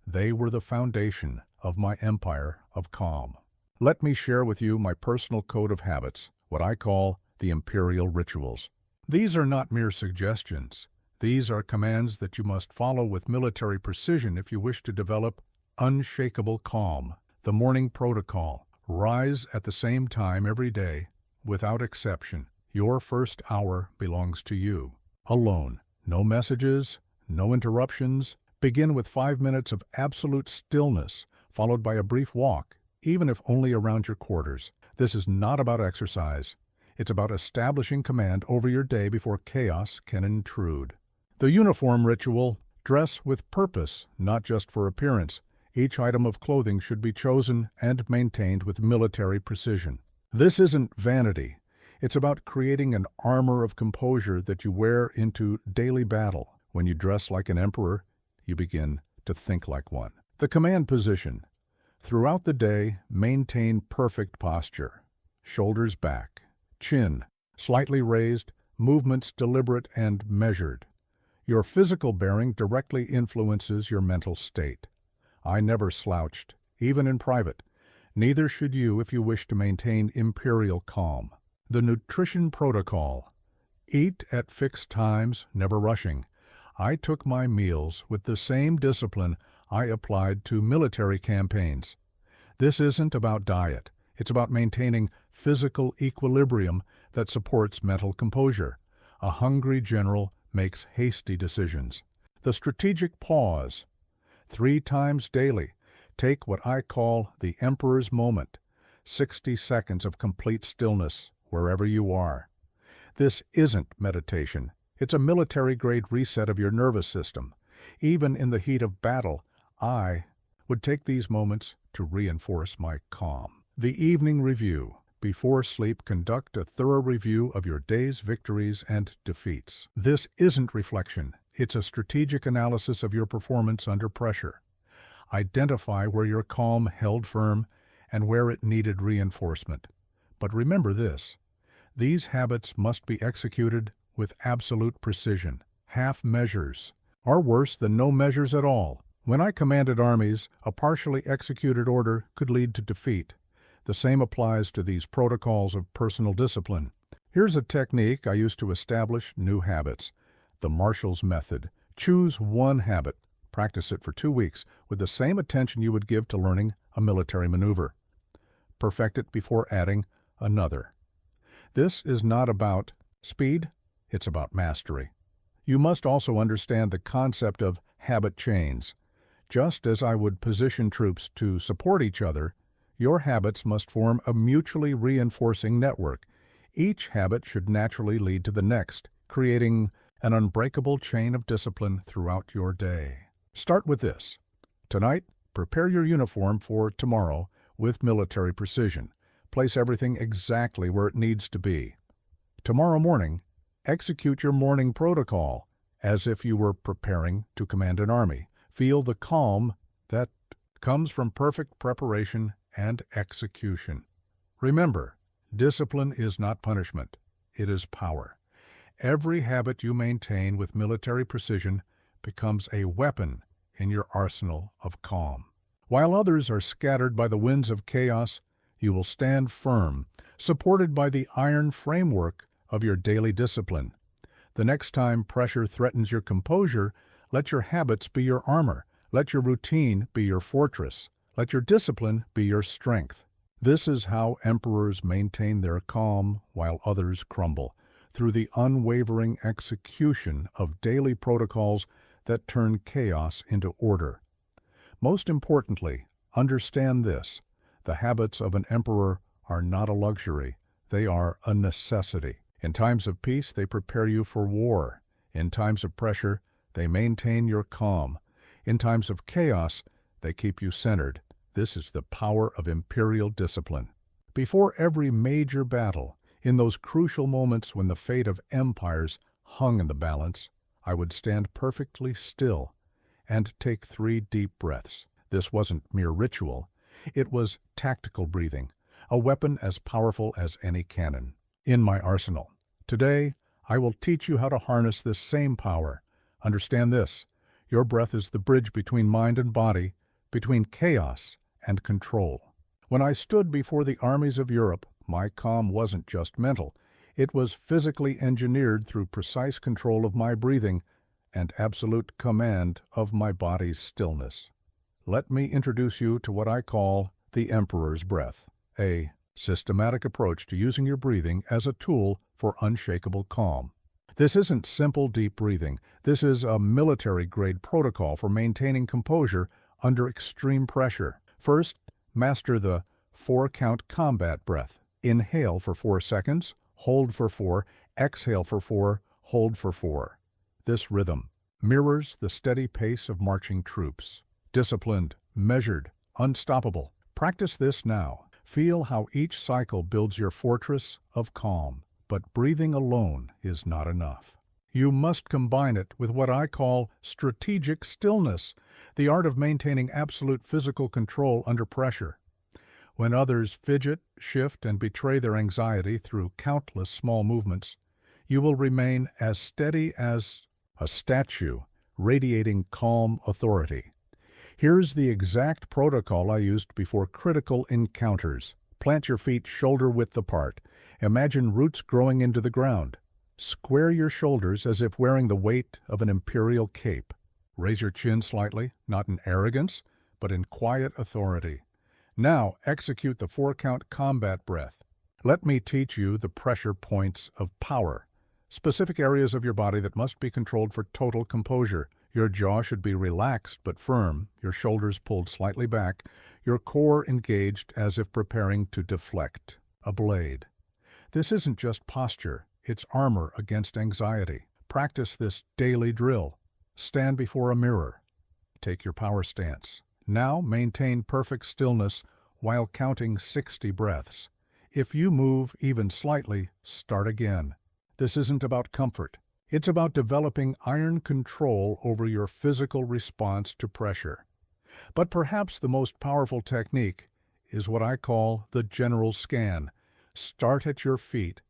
Speaker 1: They were the foundation of my empire of calm. Let me share with you my personal code of habits, what I call the imperial rituals. These are not mere suggestions. These are commands that you must follow with military precision if you wish to develop unshakable calm. The morning protocol. Rise at the same time every day, without exception. Your first hour belongs to you. Alone. No messages, no interruptions. Begin with 5 minutes of absolute stillness, followed by a brief walk, even if only around your quarters. This is not about exercise. It's about establishing command over your day before chaos can intrude. The uniform ritual. Dress with purpose, not just for appearance. Each item of clothing should be chosen and maintained with military precision. This isn't vanity. It's about creating an armor of composure that you wear into daily battle. When you dress like an emperor, you begin to think like one. The command position. Throughout the day, maintain perfect posture. Shoulders back, chin slightly raised, movements deliberate and measured. Your physical bearing directly influences your mental state. I never slouched, even in private. Neither should you if you wish to maintain imperial calm. The nutrition protocol. Eat at fixed times, never rushing. I took my meals with the same discipline I applied to military campaigns. This isn't about diet. It's about maintaining physical equilibrium that supports mental composure. A hungry general makes hasty decisions. The strategic pause. 3 times daily, take what I call the emperor's moment, 60 seconds of complete stillness wherever you are. This isn't meditation. It's a military-grade reset of your nervous system. Even in the heat of battle, I would take these moments to reinforce my calm. The evening review. Before sleep, conduct a thorough review of your day's victories and defeats. This isn't reflection. It's a strategic analysis of your performance under pressure. Identify where your calm held firm and where it needed reinforcement. But remember this, these habits must be executed with absolute precision. Half measures are worse than no measures at all. When I commanded armies, a partially executed order could lead to defeat. The same applies to these protocols of personal discipline. Here's a technique I use to establish new habits. The Marshall's method. Choose one habit. Practice it for 2 weeks with the same attention you would give to learning a military maneuver. Perfect it before adding another. This is not about speed, it's about mastery. You must also understand the concept of habit chains. Just as I would position troops to support each other, your habits must form a mutually reinforcing network. Each habit should naturally lead to the next. creating an unbreakable chain of discipline throughout your day. Start with this. Tonight, prepare your uniform for tomorrow with military precision. Place everything exactly where it needs to be. Tomorrow morning, execute your morning protocol as if you were preparing to command an army. Feel the calm that comes from perfect preparation and execution. Remember, discipline is not punishment. It is power. Every habit you maintain with military precision becomes a weapon in your arsenal of calm. While others are scattered by the winds of chaos, you will stand firm, supported by the iron framework of your daily discipline. The next time pressure threatens your composure, let your habits be your armor. Let your routine be your fortress. Let your discipline be your strength. This is how emperors maintain their calm while others crumble, through the unwavering execution of daily protocols that turn chaos into order. Most importantly, understand this: the habits of an emperor are not a luxury, they are a necessity. In times of peace, they prepare you for war. In times of pressure, they maintain your calm. In times of chaos, they keep you centered. This is the power of imperial discipline. Before every major battle, in those crucial moments when the fate of empires hung in the balance, I would stand perfectly still and take 3 deep breaths. This wasn't mere ritual. It was tactical breathing, a weapon as powerful as any cannon in my arsenal. Today, I will teach you how to harness this same power. Understand this: your breath is the bridge between mind and body, between chaos and control. When I stood before the armies of Europe, my calm wasn't just mental. It was physically engineered through precise control of my breathing and absolute command of my body's stillness. Let me introduce you to what I call the Emperor's Breath, a systematic approach to using your breathing as a tool for unshakable calm. This isn't simple deep breathing. This is a military-grade protocol for maintaining composure under extreme pressure. First, master the 4-count combat breath. Inhale for 4 seconds, hold for 4, exhale for 4, hold for 4. This rhythm mirrors the steady pace of marching troops. Disciplined, measured, unstoppable. Practice this now. Feel how each cycle builds your fortress of calm. But breathing alone is not enough. You must combine it with what I call strategic stillness, the art of maintaining absolute physical control under pressure. When others fidget, shift, and betray their anxiety through countless small movements, you will remain as steady as a statue, radiating calm authority. Here's the exact protocol I used before critical encounters. Plant your feet shoulder-width apart. Imagine roots growing into the ground. Square your shoulders as if wearing the weight of an imperial cape. Raise your chin slightly, not in arrogance, but in quiet authority. Now execute the 4-count combat breath. Let me teach you the pressure points of power, specific areas of your body that must be controlled for total composure. Your jaw should be relaxed but firm, your shoulders pulled slightly back, your core engaged as if preparing to deflect a blade. This isn't just posture, it's armor against anxiety. Practice this daily drill. Stand before a mirror. Take your power stance. Now maintain perfect stillness while counting 60 breaths. If you move even slightly, start again. This isn't about comfort. It's about developing iron control over your physical response to pressure. But perhaps the most powerful technique is what I call the general scan. Start at your feet,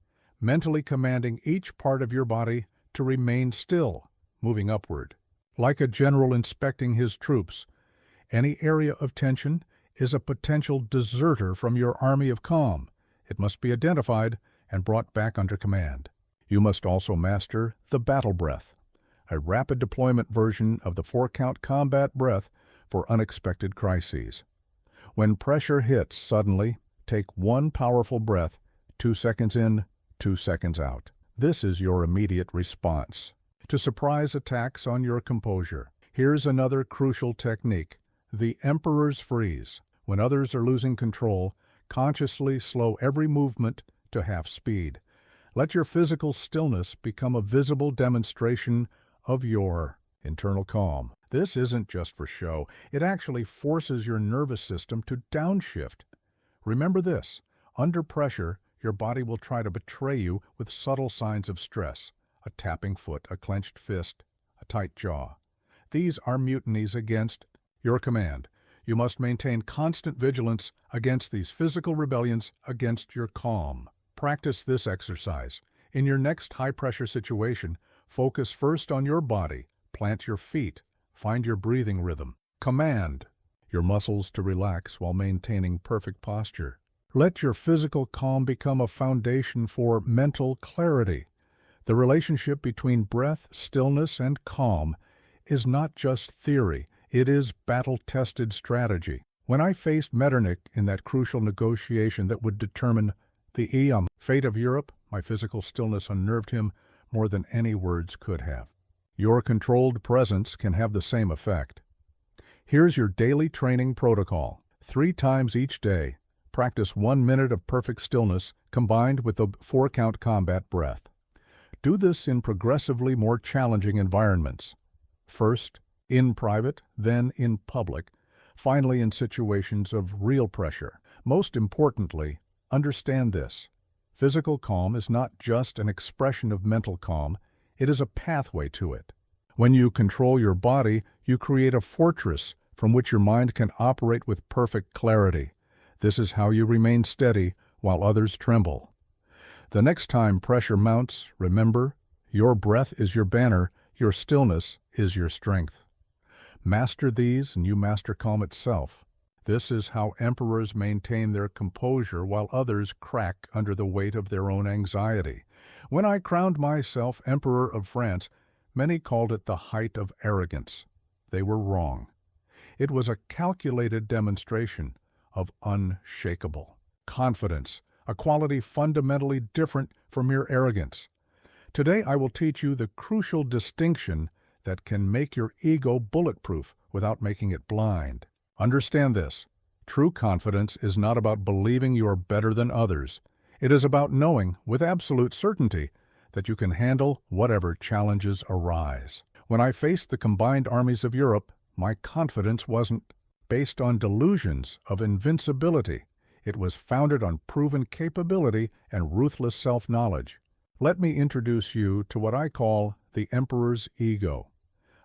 Speaker 1: mentally commanding each part of your body to remain still, moving upward. Like a general inspecting his troops, any area of tension is a potential deserter from your army of calm. It must be identified and brought back under command. You must also master the battle breath, a rapid deployment version of the 4-count combat breath for unexpected crises. When pressure hits suddenly, take one powerful breath, 2 seconds in, 2 seconds out. This is your immediate response to surprise attacks on your composure. Here's another crucial technique, the Emperor's Freeze. When others are losing control, consciously slow every movement to half speed. Let your physical stillness become a visible demonstration of your internal calm. This isn't just for show. It actually forces your nervous system to downshift. Remember this: under pressure, your body will try to betray you with subtle signs of stress: a tapping foot, a clenched fist, a tight jaw. These are mutinies against your command. You must maintain constant vigilance against these physical rebellions against your calm. Practice this exercise. In your next high-pressure situation, focus first on your body. Plant your feet. Find your breathing rhythm. Command your muscles to relax while maintaining perfect posture. Let your physical calm become a foundation for mental clarity. The relationship between breath, stillness, and calm is not just theory. It is battle-tested strategy. When I faced Metternich in that crucial negotiation that would determine the fate of Europe, my physical stillness unnerved him more than any words could have. Your controlled presence can have the same effect. Here's your daily training protocol. 3 times each day, practice 1 minute of perfect stillness combined with the 4-count combat breath. Do this in progressively more challenging environments. First, in private, then in public, finally in situations of real pressure. Most importantly, understand this: physical calm is not just an expression of mental calm, it is a pathway to it. When you control your body, you create a fortress from which your mind can operate with perfect clarity. This is how you remain steady while others tremble. The next time pressure mounts, remember, your breath is your banner, your stillness is your strength. Master these and you master calm itself. This is how emperors maintain their composure while others crack under the weight of their own anxiety. When I crowned myself Emperor of France, many called it the height of arrogance. They were wrong. It was a calculated demonstration of unshakable confidence, a quality fundamentally different from mere arrogance. Today I will teach you the crucial distinction that can make your ego bulletproof without making it blind. Understand this: true confidence is not about believing you are better than others. It is about knowing with absolute certainty that you can handle whatever challenges arise. When I faced the combined armies of Europe, my confidence wasn't based on delusions of invincibility. It was founded on proven capability and ruthless self-knowledge. Let me introduce you to what I call the Emperor's ego,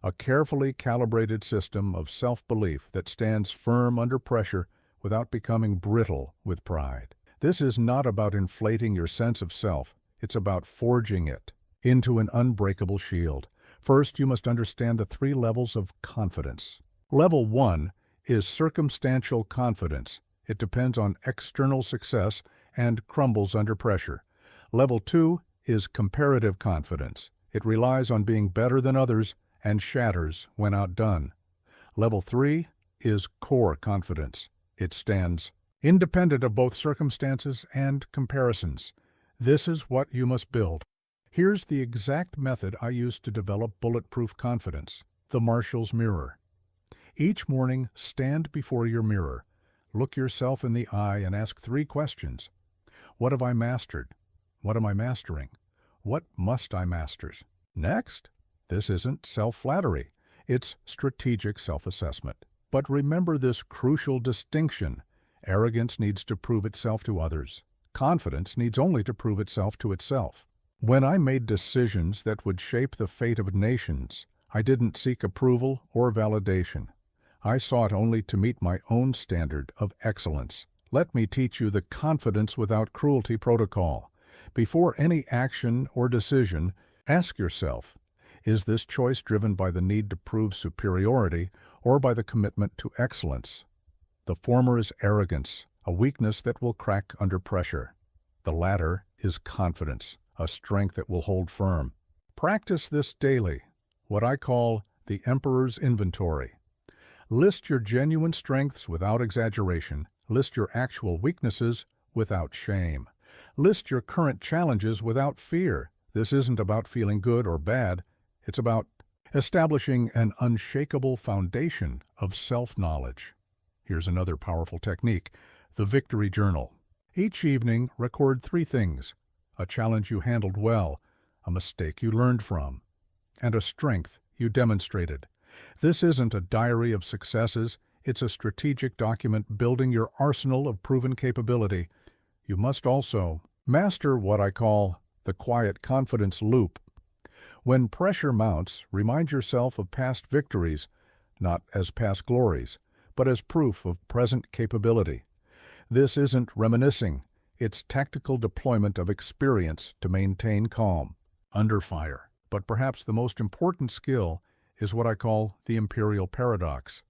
Speaker 1: a carefully calibrated system of self-belief that stands firm under pressure without becoming brittle with pride. This is not about inflating your sense of self. It's about forging it into an unbreakable shield. First, you must understand the 3 levels of confidence. Level 1 is circumstantial confidence. It depends on external success and crumbles under pressure. Level 2 is comparative confidence. It relies on being better than others and shatters when outdone. Level 3 is core confidence. It stands independent of both circumstances and comparisons. This is what you must build. Here's the exact method I used to develop bulletproof confidence: the Marshall's mirror. Each morning, stand before your mirror. Look yourself in the eye and ask 3 questions. What have I mastered? What am I mastering? What must I master? Next, this isn't self-flattery. It's strategic self-assessment. But remember this crucial distinction: arrogance needs to prove itself to others. Confidence needs only to prove itself to itself. When I made decisions that would shape the fate of nations, I didn't seek approval or validation. I sought only to meet my own standard of excellence. Let me teach you the confidence without cruelty protocol. Before any action or decision, ask yourself, is this choice driven by the need to prove superiority or by the commitment to excellence? The former is arrogance, a weakness that will crack under pressure. The latter is confidence, a strength that will hold firm. Practice this daily, what I call the Emperor's inventory. List your genuine strengths without exaggeration. List your actual weaknesses without shame. List your current challenges without fear. This isn't about feeling good or bad. It's about establishing an unshakable foundation of self-knowledge. Here's another powerful technique: the victory journal. Each evening, record 3 things: a challenge you handled well, a mistake you learned from, and a strength you demonstrated. This isn't a diary of successes, it's a strategic document building your arsenal of proven capability. You must also master what I call the quiet confidence loop. When pressure mounts, remind yourself of past victories, not as past glories, but as proof of present capability. This isn't reminiscing, it's tactical deployment of experience to maintain calm under fire. But perhaps the most important skill is what I call the imperial paradox,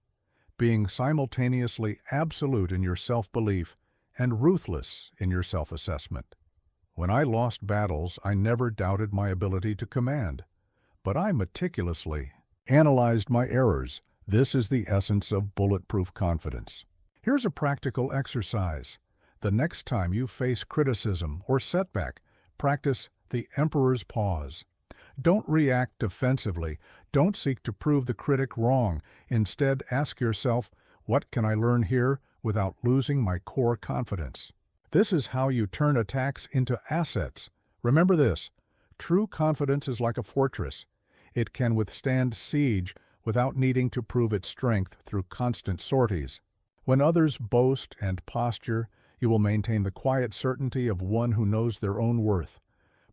Speaker 1: being simultaneously absolute in your self-belief and ruthless in your self-assessment. When I lost battles, I never doubted my ability to command, but I meticulously analyzed my errors. This is the essence of bulletproof confidence. Here's a practical exercise. The next time you face criticism or setback, practice the emperor's pause. Don't react defensively. Don't seek to prove the critic wrong. Instead, ask yourself, what can I learn here without losing my core confidence? This is how you turn attacks into assets. Remember this, true confidence is like a fortress. It can withstand siege without needing to prove its strength through constant sorties. When others boast and posture, you will maintain the quiet certainty of one who knows their own worth.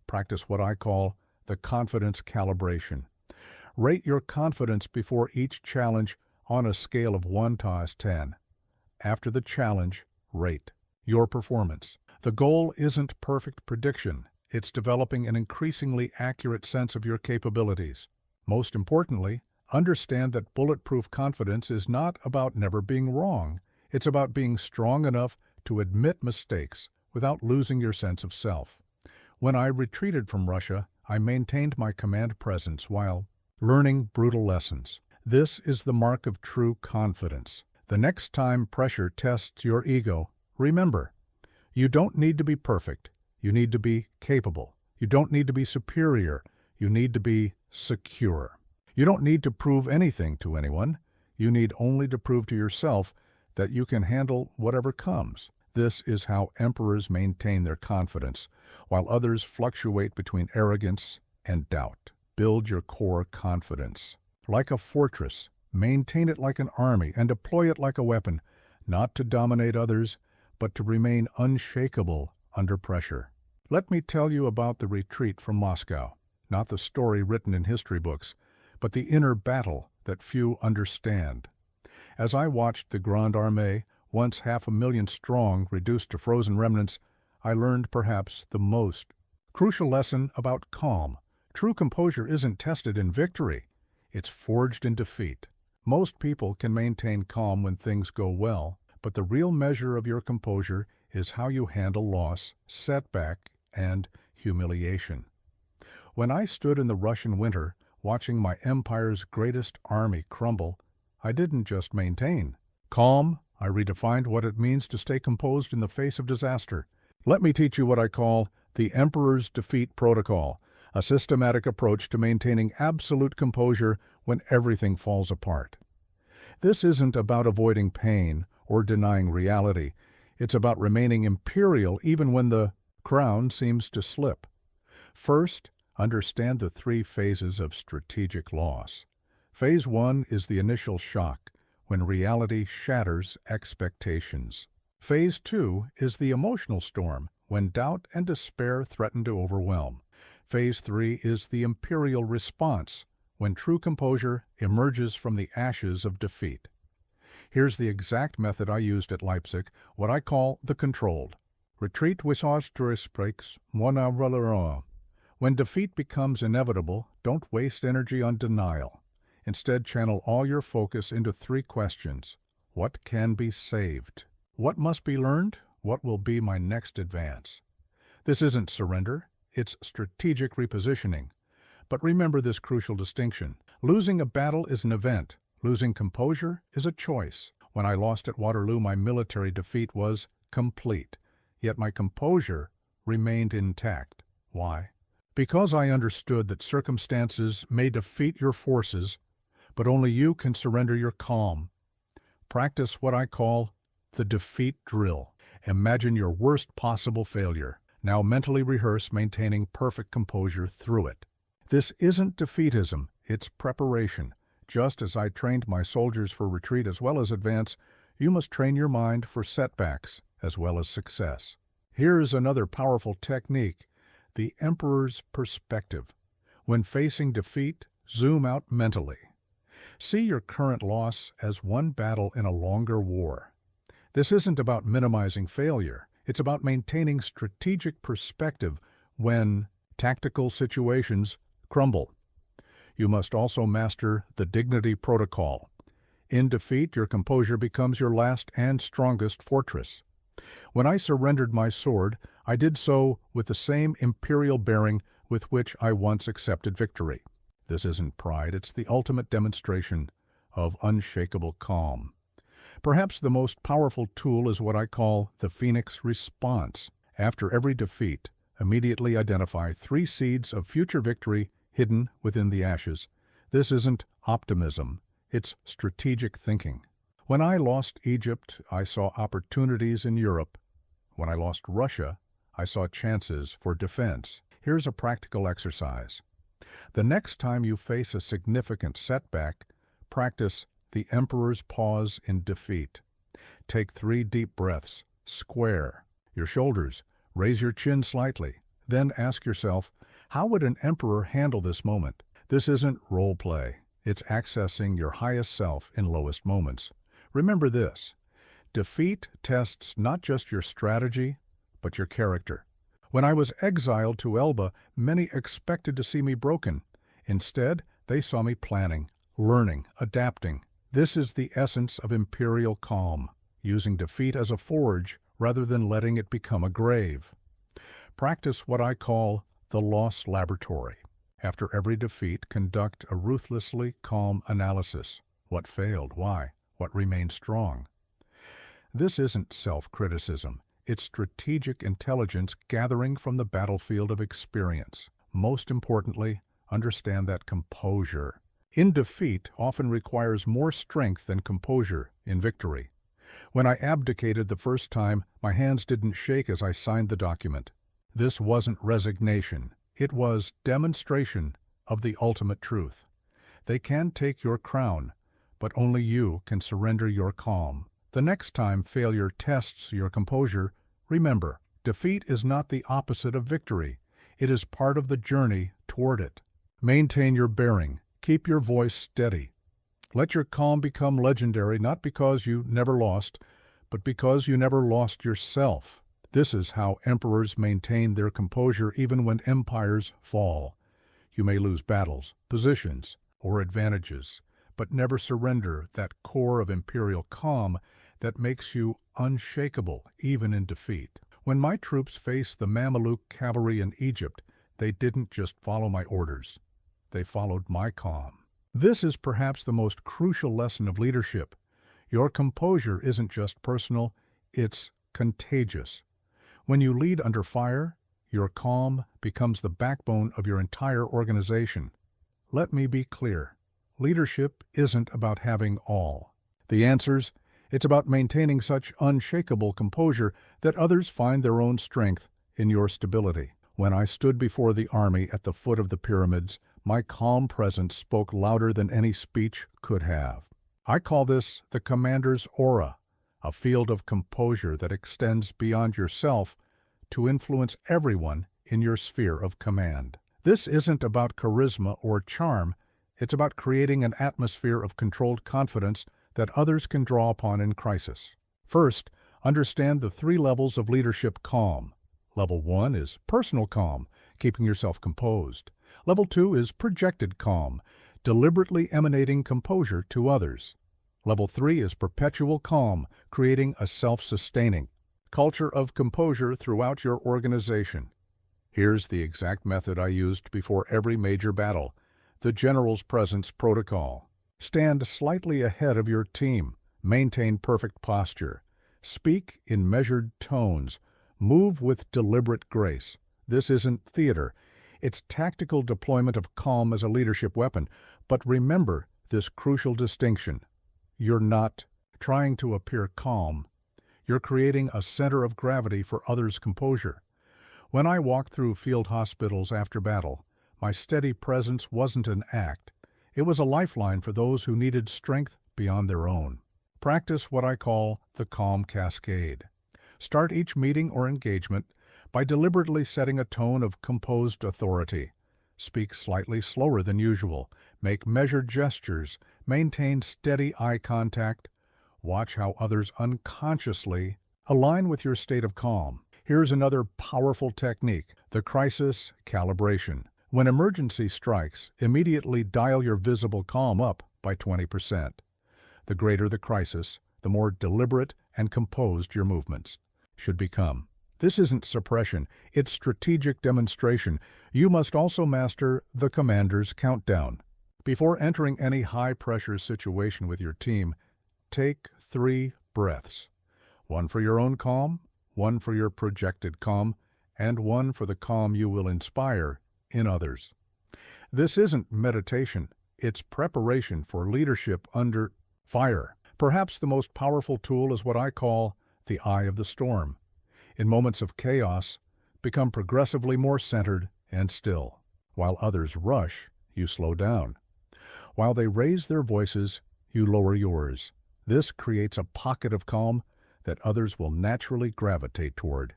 Speaker 1: Practice what I call the confidence calibration. Rate your confidence before each challenge on a scale of 1 to 10. After the challenge, rate your performance. The goal isn't perfect prediction. It's developing an increasingly accurate sense of your capabilities. Most importantly, understand that bulletproof confidence is not about never being wrong. It's about being strong enough to admit mistakes without losing your sense of self. When I retreated from Russia, I maintained my command presence while learning brutal lessons. This is the mark of true confidence. The next time pressure tests your ego, remember, you don't need to be perfect. You need to be capable. You don't need to be superior. You need to be secure. You don't need to prove anything to anyone. You need only to prove to yourself that you can handle whatever comes. This is how emperors maintain their confidence, while others fluctuate between arrogance and doubt. Build your core confidence. Like a fortress, maintain it like an army and deploy it like a weapon, not to dominate others, but to remain unshakable under pressure. Let me tell you about the retreat from Moscow, not the story written in history books, but the inner battle that few understand. As I watched the Grande Armée, once 500,000 strong, reduced to frozen remnants, I learned perhaps the most crucial lesson about calm. True composure isn't tested in victory, it's forged in defeat. Most people can maintain calm when things go well, but the real measure of your composure is how you handle loss, setback, and humiliation. When I stood in the Russian winter, watching my empire's greatest army crumble, I didn't just maintain calm. I redefined what it means to stay composed in the face of disaster. Let me teach you what I call the Emperor's Defeat Protocol, a systematic approach to maintaining absolute composure when everything falls apart. This isn't about avoiding pain or denying reality. It's about remaining imperial even when the crown seems to slip. First, understand the 3 phases of strategic loss. Phase 1 is the initial shock, when reality shatters expectations. Phase 2 is the emotional storm, when doubt and despair threaten to overwhelm. Phase 3 is the imperial response, when true composure emerges from the ashes of defeat. Here's the exact method I used at Leipzig, what I call the controlled. Retreat with Austerlitz, when defeat becomes inevitable, don't waste energy on denial. Instead, channel all your focus into 3 questions. What can be saved? What must be learned? What will be my next advance? This isn't surrender, it's strategic repositioning. But remember this crucial distinction. Losing a battle is an event. Losing composure is a choice. When I lost at Waterloo, my military defeat was complete. Yet my composure remained intact. Why? Because I understood that circumstances may defeat your forces, but only you can surrender your calm. Practice what I call the defeat drill. Imagine your worst possible failure. Now mentally rehearse maintaining perfect composure through it. This isn't defeatism, it's preparation. Just as I trained my soldiers for retreat as well as advance, you must train your mind for setbacks as well as success. Here's another powerful technique, the emperor's perspective. When facing defeat, zoom out mentally. See your current loss as one battle in a longer war. This isn't about minimizing failure. It's about maintaining strategic perspective when tactical situations crumble. You must also master the dignity protocol. In defeat, your composure becomes your last and strongest fortress. When I surrendered my sword, I did so with the same imperial bearing with which I once accepted victory. This isn't pride, it's the ultimate demonstration of unshakable calm. Perhaps the most powerful tool is what I call the Phoenix response. After every defeat, immediately identify 3 seeds of future victory hidden within the ashes. This isn't optimism, it's strategic thinking. When I lost Egypt, I saw opportunities in Europe. When I lost Russia, I saw chances for defense. Here's a practical exercise. The next time you face a significant setback, practice the emperor's pause in defeat. Take 3 deep breaths. Square your shoulders. Raise your chin slightly. Then ask yourself, how would an emperor handle this moment? This isn't role play. It's accessing your highest self in lowest moments. Remember this, defeat tests not just your strategy, but your character. When I was exiled to Elba, many expected to see me broken. Instead, they saw me planning, learning, adapting. This is the essence of imperial calm, using defeat as a forge rather than letting it become a grave. Practice what I call the loss laboratory. After every defeat, conduct a ruthlessly calm analysis. What failed? Why? What remained strong? This isn't self-criticism. It's strategic intelligence gathering from the battlefield of experience. Most importantly, understand that composure in defeat often requires more strength than composure in victory. When I abdicated the first time, my hands didn't shake as I signed the document. This wasn't resignation. It was demonstration of the ultimate truth. They can take your crown, but only you can surrender your calm. The next time failure tests your composure, remember, defeat is not the opposite of victory. It is part of the journey toward it. Maintain your bearing. Keep your voice steady. Let your calm become legendary not because you never lost, but because you never lost yourself. This is how emperors maintain their composure even when empires fall. You may lose battles, positions, or advantages, but never surrender that core of imperial calm that makes you unshakable even in defeat. When my troops faced the Mameluke cavalry in Egypt, they didn't just follow my orders. They followed my calm. This is perhaps the most crucial lesson of leadership. Your composure isn't just personal, it's contagious. When you lead under fire, your calm becomes the backbone of your entire organization. Let me be clear. Leadership isn't about having all the answers. It's about maintaining such unshakable composure that others find their own strength in your stability. When I stood before the army at the foot of the pyramids, my calm presence spoke louder than any speech could have. I call this the commander's aura, a field of composure that extends beyond yourself to influence everyone in your sphere of command. This isn't about charisma or charm, it's about creating an atmosphere of controlled confidence that others can draw upon in crisis. First, understand the 3 levels of leadership calm. Level 1 is personal calm, keeping yourself composed. Level 2 is projected calm, deliberately emanating composure to others. Level 3 is perpetual calm, creating a self-sustaining culture of composure throughout your organization. Here's the exact method I used before every major battle, the General's Presence Protocol. Stand slightly ahead of your team. Maintain perfect posture. Speak in measured tones. Move with deliberate grace. This isn't theater. It's tactical deployment of calm as a leadership weapon. But remember this crucial distinction. You're not trying to appear calm. You're creating a center of gravity for others' composure. When I walked through field hospitals after battle, my steady presence wasn't an act. It was a lifeline for those who needed strength beyond their own. Practice what I call the calm cascade. Start each meeting or engagement by deliberately setting a tone of composed authority. Speak slightly slower than usual. Make measured gestures. Maintain steady eye contact. Watch how others unconsciously align with your state of calm. Here's another powerful technique, the crisis calibration. When emergency strikes, immediately dial your visible calm up by 20%. The greater the crisis, the more deliberate and composed your movements should become. This isn't suppression, it's strategic demonstration. You must also master the commander's countdown. Before entering any high-pressure situation with your team, take 3 breaths. 1 for your own calm, 1 for your projected calm, and 1 for the calm you will inspire in others. This isn't meditation, it's preparation for leadership under fire. Perhaps the most powerful tool is what I call the eye of the storm. In moments of chaos, become progressively more centered and still. While others rush, you slow down. While they raise their voices, you lower yours. This creates a pocket of calm that others will naturally gravitate toward.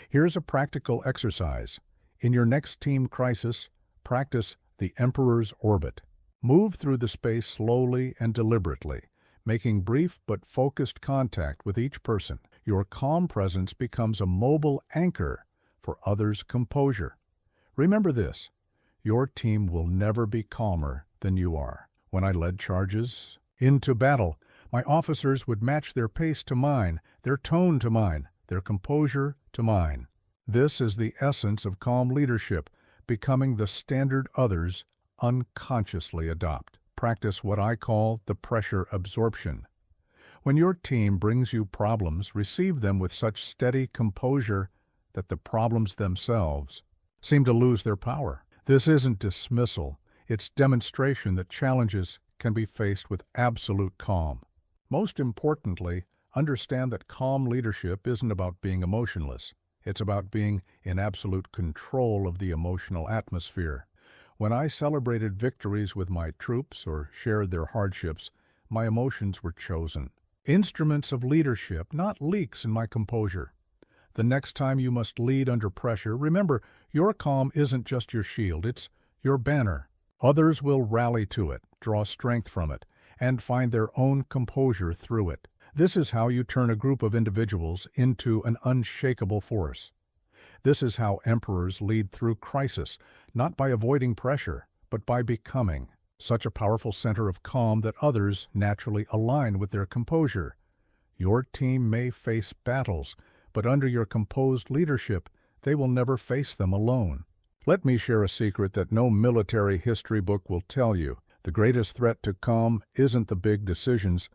Speaker 1: Here's a practical exercise. In your next team crisis, practice the Emperor's Orbit. Move through the space slowly and deliberately, making brief but focused contact with each person. Your calm presence becomes a mobile anchor for others' composure. Remember this, your team will never be calmer than you are. When I led charges into battle, my officers would match their pace to mine, their tone to mine, their composure to mine. This is the essence of calm leadership, becoming the standard others unconsciously adopt. Practice what I call the pressure absorption. When your team brings you problems, receive them with such steady composure that the problems themselves seem to lose their power. This isn't dismissal, it's demonstration that challenges can be faced with absolute calm. Most importantly, understand that calm leadership isn't about being emotionless. It's about being in absolute control of the emotional atmosphere. When I celebrated victories with my troops or shared their hardships, my emotions were chosen. Instruments of leadership, not leaks in my composure. The next time you must lead under pressure, remember, your calm isn't just your shield, it's your banner. Others will rally to it, draw strength from it, and find their own composure through it. This is how you turn a group of individuals into an unshakable force. This is how emperors lead through crisis, not by avoiding pressure, but by becoming such a powerful center of calm that others naturally align with their composure. Your team may face battles, but under your composed leadership, they will never face them alone. Let me share a secret that no military history book will tell you. The greatest threat to calm isn't the big decisions,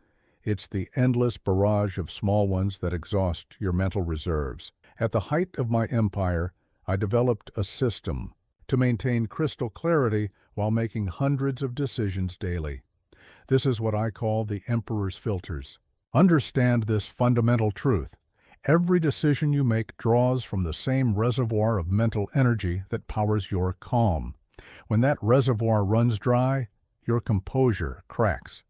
Speaker 1: it's the endless barrage of small ones that exhaust your mental reserves. At the height of my empire, I developed a system to maintain crystal clarity while making hundreds of decisions daily. This is what I call the Emperor's filters. Understand this fundamental truth. Every decision you make draws from the same reservoir of mental energy that powers your calm. When that reservoir runs dry, your composure cracks.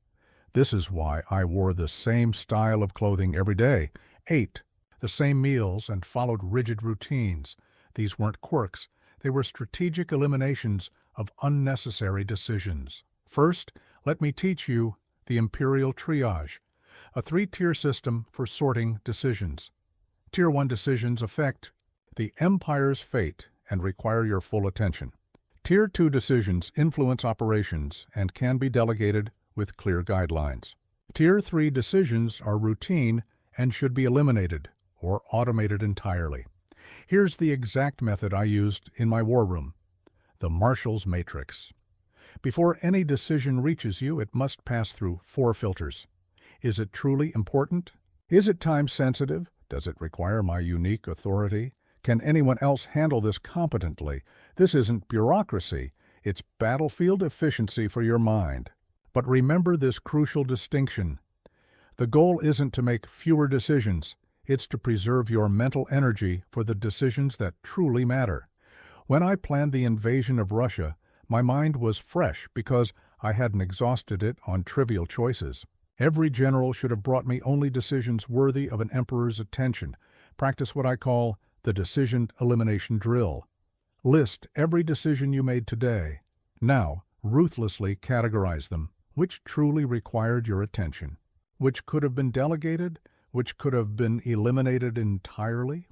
Speaker 1: This is why I wore the same style of clothing every day, ate the same meals, and followed rigid routines. These weren't quirks. They were strategic eliminations of unnecessary decisions. First, let me teach you the imperial triage, a 3-tier system for sorting decisions. Tier 1 decisions affect the empire's fate and require your full attention. Tier 2 decisions influence operations and can be delegated with clear guidelines. Tier 3 decisions are routine and should be eliminated or automated entirely. Here's the exact method I used in my war room, the Marshall's Matrix. Before any decision reaches you, it must pass through 4 filters. Is it truly important? Is it time-sensitive? Does it require my unique authority? Can anyone else handle this competently? This isn't bureaucracy. It's battlefield efficiency for your mind. But remember this crucial distinction. The goal isn't to make fewer decisions. It's to preserve your mental energy for the decisions that truly matter. When I planned the invasion of Russia, my mind was fresh because I hadn't exhausted it on trivial choices. Every general should have brought me only decisions worthy of an emperor's attention. Practice what I call the decision elimination drill. List every decision you made today. Now, ruthlessly categorize them. Which truly required your attention? Which could have been delegated? Which could have been eliminated entirely?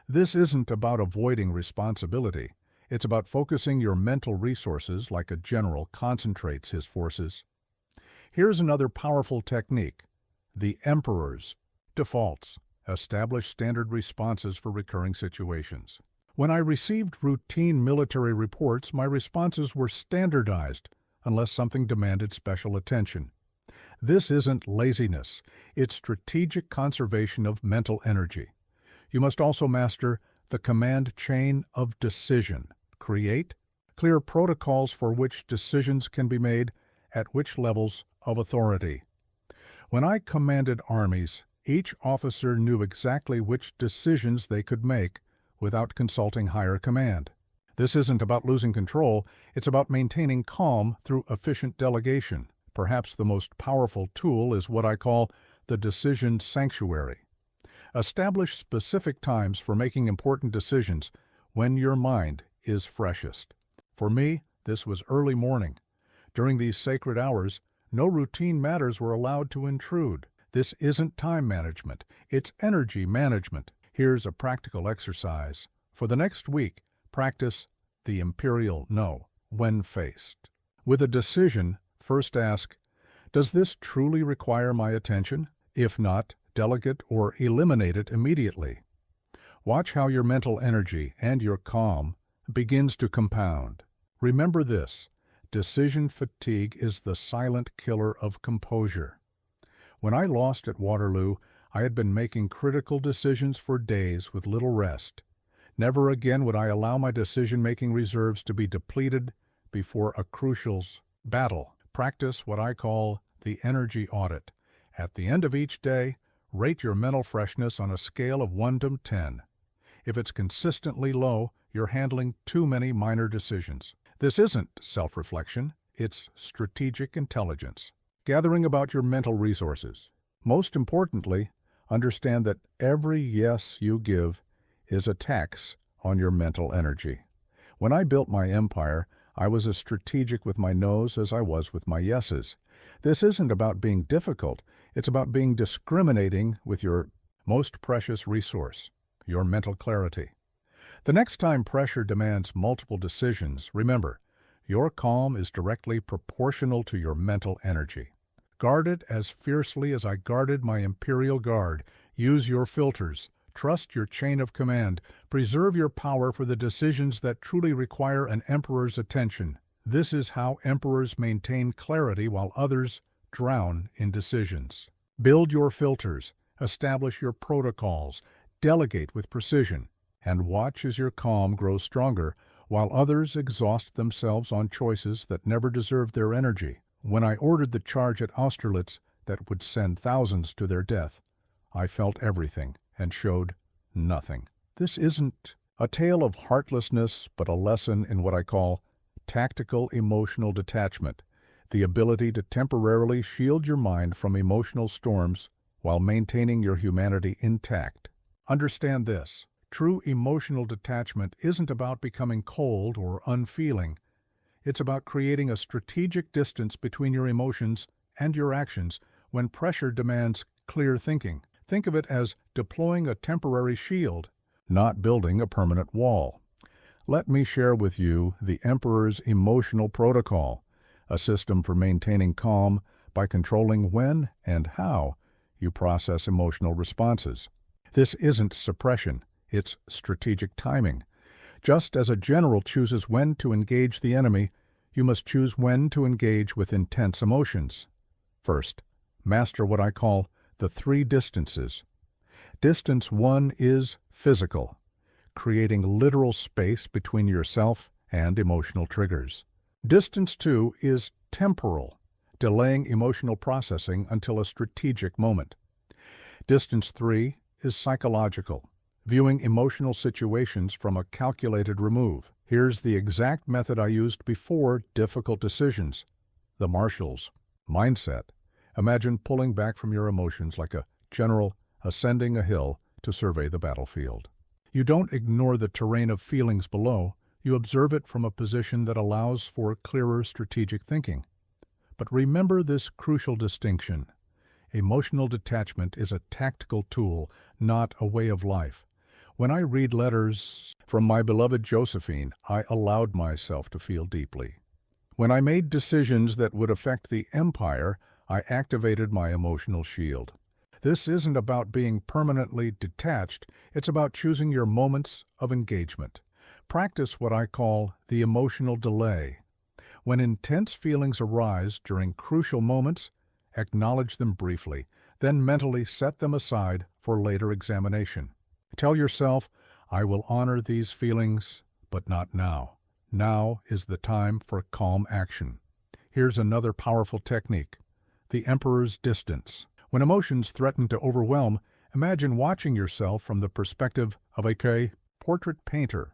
Speaker 1: This isn't about avoiding responsibility. It's about focusing your mental resources like a general concentrates his forces. Here's another powerful technique: the emperor's defaults. Establish standard responses for recurring situations. When I received routine military reports, my responses were standardized unless something demanded special attention. This isn't laziness, it's strategic conservation of mental energy. You must also master the command chain of decision. Create clear protocols for which decisions can be made at which levels of authority. When I commanded armies, each officer knew exactly which decisions they could make without consulting higher command. This isn't about losing control, it's about maintaining calm through efficient delegation. Perhaps the most powerful tool is what I call the decision sanctuary. Establish specific times for making important decisions when your mind is freshest. For me, this was early morning. During these sacred hours, no routine matters were allowed to intrude. This isn't time management, it's energy management. Here's a practical exercise. For the next week, practice the imperial no when faced. With a decision, first ask, does this truly require my attention? If not, delegate or eliminate it immediately. Watch how your mental energy and your calm begins to compound. Remember this: decision fatigue is the silent killer of composure. When I lost at Waterloo, I had been making critical decisions for days with little rest. Never again would I allow my decision-making reserves to be depleted before a crucial battle. Practice what I call the energy audit. At the end of each day, rate your mental freshness on a scale of 1 to 10. If it's consistently low, you're handling too many minor decisions. This isn't self-reflection, it's strategic intelligence. Gathering about your mental resources. Most importantly, understand that every yes you give is a tax on your mental energy. When I built my empire, I was as strategic with my no's as I was with my yeses. This isn't about being difficult, it's about being discriminating with your most precious resource, your mental clarity. The next time pressure demands multiple decisions, remember, your calm is directly proportional to your mental energy. Guard it as fiercely as I guarded my imperial guard. Use your filters. Trust your chain of command. Preserve your power for the decisions that truly require an emperor's attention. This is how emperors maintain clarity while others drown in decisions. Build your filters. Establish your protocols. Delegate with precision. And watch as your calm grows stronger while others exhaust themselves on choices that never deserved their energy. When I ordered the charge at Austerlitz that would send thousands to their death, I felt everything and showed nothing. This isn't a tale of heartlessness, but a lesson in what I call tactical emotional detachment, the ability to temporarily shield your mind from emotional storms while maintaining your humanity intact. Understand this: true emotional detachment isn't about becoming cold or unfeeling. It's about creating a strategic distance between your emotions and your actions when pressure demands clear thinking. Think of it as deploying a temporary shield, not building a permanent wall. Let me share with you the Emperor's emotional protocol, a system for maintaining calm by controlling when and how you process emotional responses. This isn't suppression, it's strategic timing. Just as a general chooses when to engage the enemy, you must choose when to engage with intense emotions. First, master what I call the 3 distances. Distance 1 is physical, creating literal space between yourself and emotional triggers. Distance 2 is temporal, delaying emotional processing until a strategic moment. Distance 3 is psychological, viewing emotional situations from a calculated remove. Here's the exact method I used before difficult decisions. The Marshall's mindset. Imagine pulling back from your emotions like a general ascending a hill to survey the battlefield. You don't ignore the terrain of feelings below, you observe it from a position that allows for clearer strategic thinking. But remember this crucial distinction. Emotional detachment is a tactical tool, not a way of life. When I read letters from my beloved Josephine, I allowed myself to feel deeply. When I made decisions that would affect the empire, I activated my emotional shield. This isn't about being permanently detached, it's about choosing your moments of engagement. Practice what I call the emotional delay. When intense feelings arise during crucial moments, acknowledge them briefly, then mentally set them aside for later examination. Tell yourself, I will honor these feelings, but not now. Now is the time for calm action. Here's another powerful technique. The Emperor's distance. When emotions threaten to overwhelm, imagine watching yourself from the perspective of a portrait painter.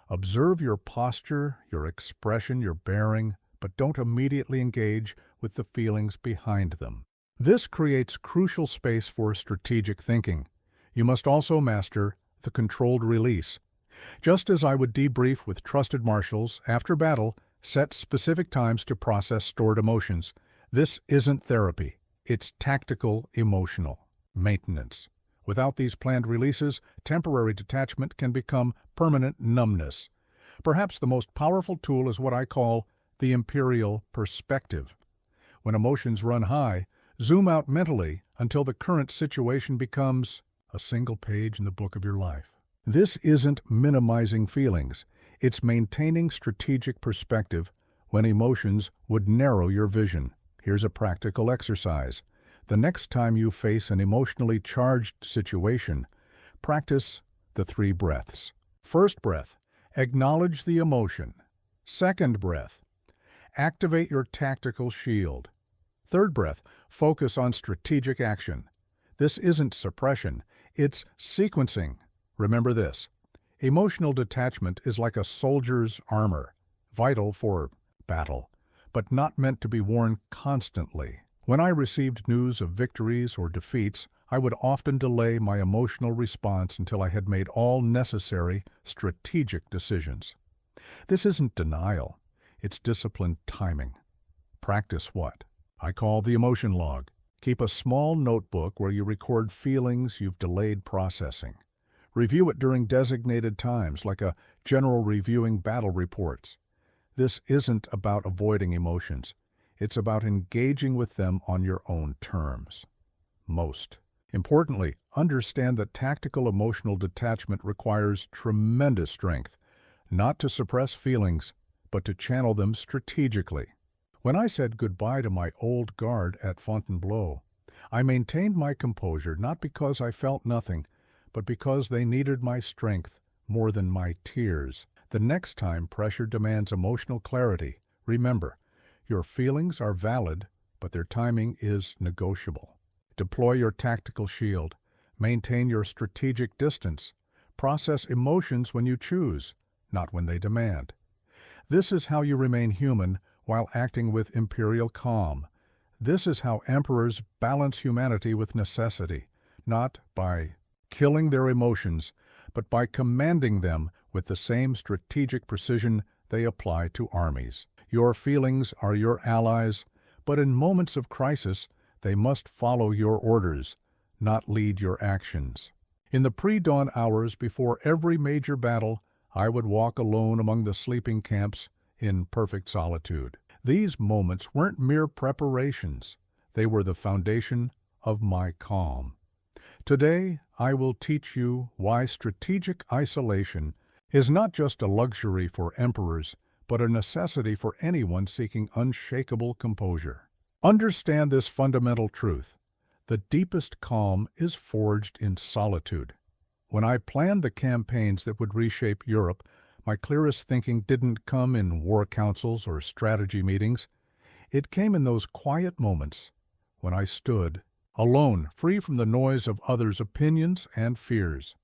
Speaker 1: Observe your posture, your expression, your bearing, but don't immediately engage with the feelings behind them. This creates crucial space for strategic thinking. You must also master the controlled release. Just as I would debrief with trusted marshals after battle, set specific times to process stored emotions. This isn't therapy. It's tactical emotional maintenance. Without these planned releases, temporary detachment can become permanent numbness. Perhaps the most powerful tool is what I call the imperial perspective. When emotions run high, zoom out mentally until the current situation becomes a single page in the book of your life. This isn't minimizing feelings. It's maintaining strategic perspective when emotions would narrow your vision. Here's a practical exercise. The next time you face an emotionally charged situation, practice the 3 breaths. First breath, acknowledge the emotion. Second breath, activate your tactical shield. Third breath, focus on strategic action. This isn't suppression, it's sequencing. Remember this, emotional detachment is like a soldier's armor, vital for battle, but not meant to be worn constantly. When I received news of victories or defeats, I would often delay my emotional response until I had made all necessary strategic decisions. This isn't denial, it's disciplined timing. Practice what I call the emotion log. Keep a small notebook where you record feelings you've delayed processing. Review it during designated times, like a general reviewing battle reports. This isn't about avoiding emotions. It's about engaging with them on your own terms. Most importantly, understand that tactical emotional detachment requires tremendous strength, not to suppress feelings, but to channel them strategically. When I said goodbye to my old guard at Fontainebleau, I maintained my composure not because I felt nothing, but because they needed my strength more than my tears. The next time pressure demands emotional clarity, remember, your feelings are valid, but their timing is negotiable. Deploy your tactical shield. Maintain your strategic distance. Process emotions when you choose, not when they demand. This is how you remain human while acting with imperial calm. This is how emperors balance humanity with necessity, not by killing their emotions, but by commanding them with the same strategic precision they apply to armies. Your feelings are your allies, but in moments of crisis, they must follow your orders, not lead your actions. In the pre-dawn hours before every major battle, I would walk alone among the sleeping camps in perfect solitude. These moments weren't mere preparations. They were the foundation of my calm. Today, I will teach you why strategic isolation is not just a luxury for emperors, but a necessity for anyone seeking unshakable composure. Understand this fundamental truth. The deepest calm is forged in solitude. When I planned the campaigns that would reshape Europe, my clearest thinking didn't come in war councils or strategy meetings. It came in those quiet moments when I stood alone, free from the noise of others' opinions and fears.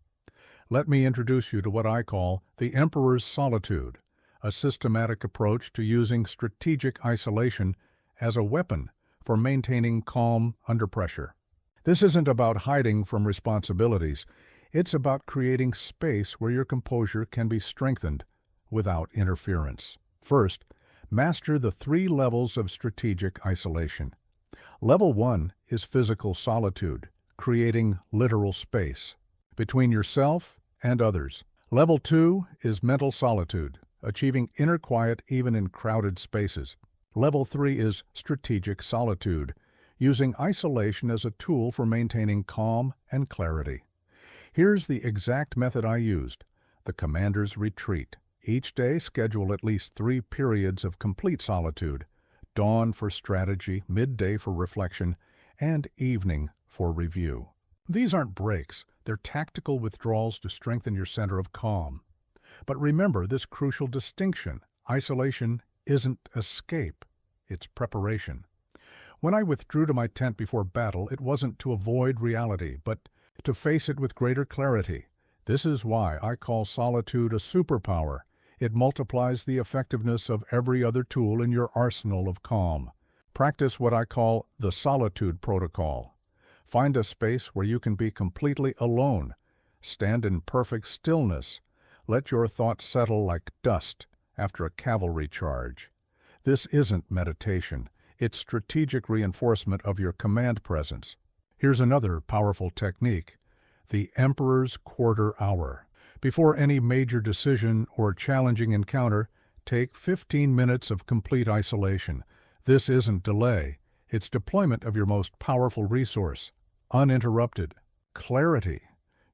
Speaker 1: Let me introduce you to what I call the Emperor's Solitude, a systematic approach to using strategic isolation as a weapon for maintaining calm under pressure. This isn't about hiding from responsibilities. It's about creating space where your composure can be strengthened without interference. First, master the 3 levels of strategic isolation. Level 1 is physical solitude, creating literal space between yourself and others. Level 2 is mental solitude, achieving inner quiet even in crowded spaces. Level 3 is strategic solitude, using isolation as a tool for maintaining calm and clarity. Here's the exact method I used: the Commander's Retreat. Each day, schedule at least 3 periods of complete solitude: dawn for strategy, midday for reflection, and evening for review. These aren't breaks, they're tactical withdrawals to strengthen your center of calm. But remember this crucial distinction: isolation isn't escape, it's preparation. When I withdrew to my tent before battle, it wasn't to avoid reality, but to face it with greater clarity. This is why I call solitude a superpower. It multiplies the effectiveness of every other tool in your arsenal of calm. Practice what I call the solitude protocol. Find a space where you can be completely alone. Stand in perfect stillness. Let your thoughts settle like dust after a cavalry charge. This isn't meditation. It's strategic reinforcement of your command presence. Here's another powerful technique: the Emperor's Quarter Hour. Before any major decision or challenging encounter, take 15 minutes of complete isolation. This isn't delay. It's deployment of your most powerful resource: uninterrupted clarity.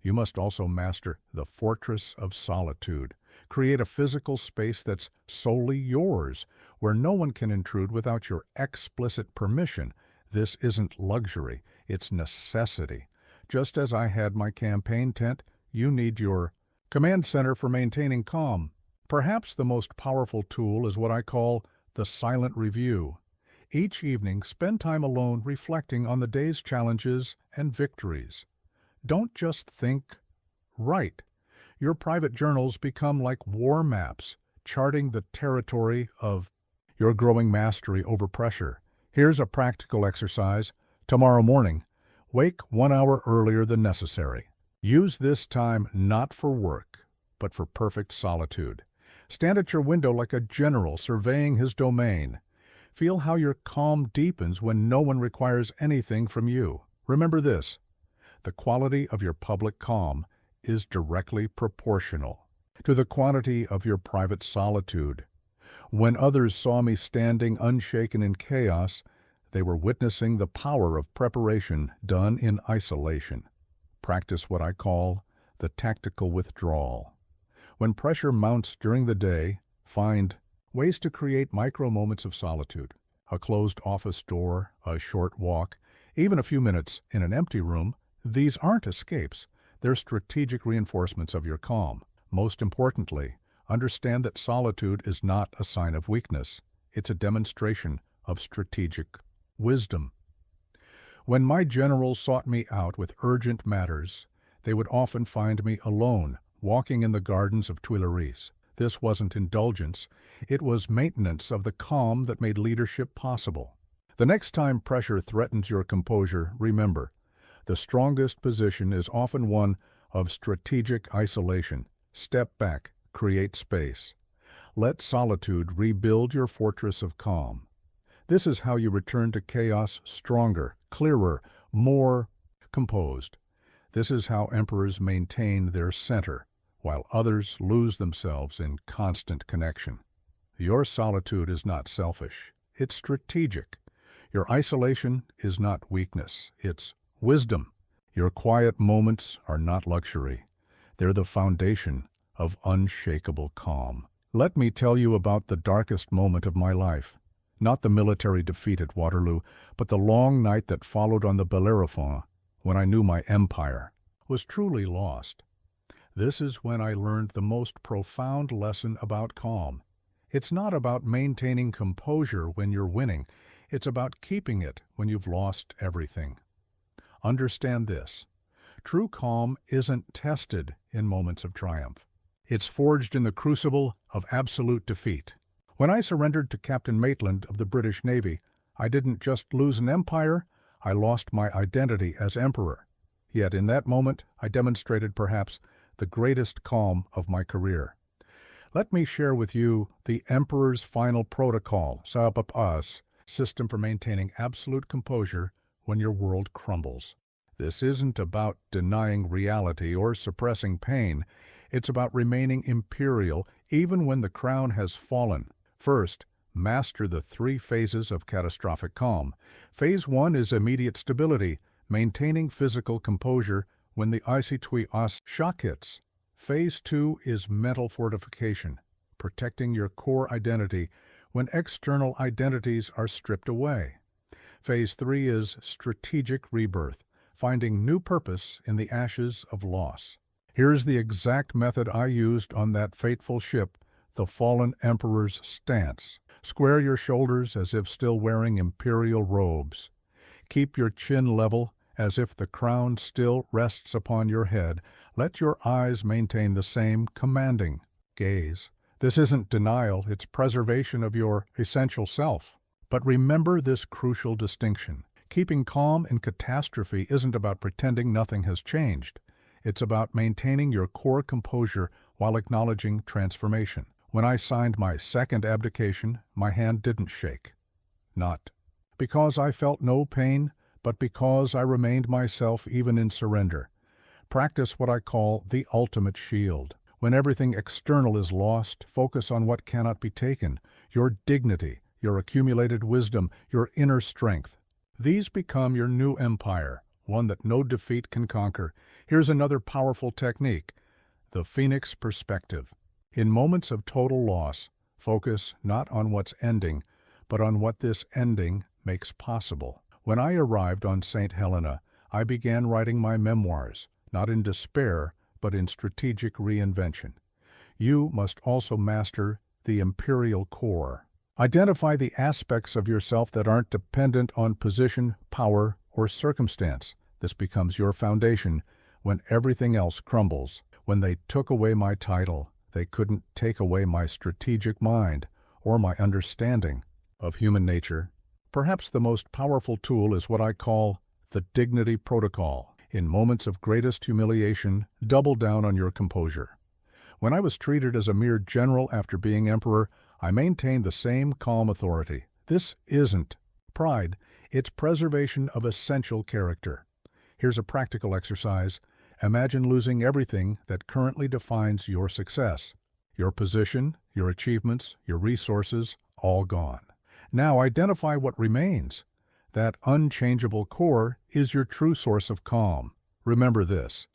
Speaker 1: You must also master the fortress of solitude. Create a physical space that's solely yours, where no one can intrude without your explicit permission. This isn't luxury, it's necessity. Just as I had my campaign tent, you need your command center for maintaining calm. Perhaps the most powerful tool is what I call the silent review. Each evening, spend time alone reflecting on the day's challenges and victories. Don't just think, write. Your private journals become like war maps, charting the territory of your growing mastery over pressure. Here's a practical exercise. Tomorrow morning, wake 1 hour earlier than necessary. Use this time not for work, but for perfect solitude. Stand at your window like a general surveying his domain. Feel how your calm deepens when no one requires anything from you. Remember this: the quality of your public calm is directly proportional to the quantity of your private solitude. When others saw me standing unshaken in chaos, they were witnessing the power of preparation done in isolation. Practice what I call the tactical withdrawal. When pressure mounts during the day, find ways to create micro moments of solitude. A closed office door, a short walk, even a few minutes in an empty room. These aren't escapes. They're strategic reinforcements of your calm. Most importantly, understand that solitude is not a sign of weakness. It's a demonstration of strategic wisdom. When my generals sought me out with urgent matters, they would often find me alone, walking in the gardens of Tuileries. This wasn't indulgence. It was maintenance of the calm that made leadership possible. The next time pressure threatens your composure, remember, the strongest position is often one of strategic isolation. Step back, create space. Let solitude rebuild your fortress of calm. This is how you return to chaos stronger, clearer, more composed. This is how emperors maintain their center, while others lose themselves in constant connection. Your solitude is not selfish, it's strategic. Your isolation is not weakness, it's wisdom. Your quiet moments are not luxury. They're the foundation of unshakable calm. Let me tell you about the darkest moment of my life. Not the military defeat at Waterloo, but the long night that followed on the Bellerophon, when I knew my empire was truly lost. This is when I learned the most profound lesson about calm. It's not about maintaining composure when you're winning. It's about keeping it when you've lost everything. Understand this. True calm isn't tested in moments of triumph. It's forged in the crucible of absolute defeat. When I surrendered to Captain Maitland of the British Navy, I didn't just lose an empire, I lost my identity as emperor. Yet in that moment, I demonstrated perhaps the greatest calm of my career. Let me share with you the Emperor's Final Protocol, system for maintaining absolute composure when your world crumbles. This isn't about denying reality or suppressing pain. It's about remaining imperial even when the crown has fallen. First, master the 3 phases of catastrophic calm. Phase 1 is immediate stability, maintaining physical composure when the IC2 shock hits. Phase 2 is mental fortification, protecting your core identity when external identities are stripped away. Phase 3 is strategic rebirth, finding new purpose in the ashes of loss. Here's the exact method I used on that fateful ship, the fallen emperor's stance. Square your shoulders as if still wearing imperial robes. Keep your chin level as if the crown still rests upon your head. Let your eyes maintain the same commanding gaze. This isn't denial, it's preservation of your essential self. But remember this crucial distinction. Keeping calm in catastrophe isn't about pretending nothing has changed. It's about maintaining your core composure while acknowledging transformation. When I signed my second abdication, my hand didn't shake. Not because I felt no pain, but because I remained myself even in surrender. Practice what I call the ultimate shield. When everything external is lost, focus on what cannot be taken, your dignity, your accumulated wisdom, your inner strength. These become your new empire, one that no defeat can conquer. Here's another powerful technique, the Phoenix perspective. In moments of total loss, focus not on what's ending, but on what this ending makes possible. When I arrived on St. Helena, I began writing my memoirs, not in despair, but in strategic reinvention. You must also master the imperial core. Identify the aspects of yourself that aren't dependent on position, power, or circumstance. This becomes your foundation when everything else crumbles. When they took away my title, they couldn't take away my strategic mind or my understanding of human nature. Perhaps the most powerful tool is what I call the dignity protocol. In moments of greatest humiliation, double down on your composure. When I was treated as a mere general after being emperor, I maintained the same calm authority. This isn't pride, it's preservation of essential character. Here's a practical exercise. Imagine losing everything that currently defines your success. Your position, your achievements, your resources, all gone. Now identify what remains. That unchangeable core is your true source of calm. Remember this.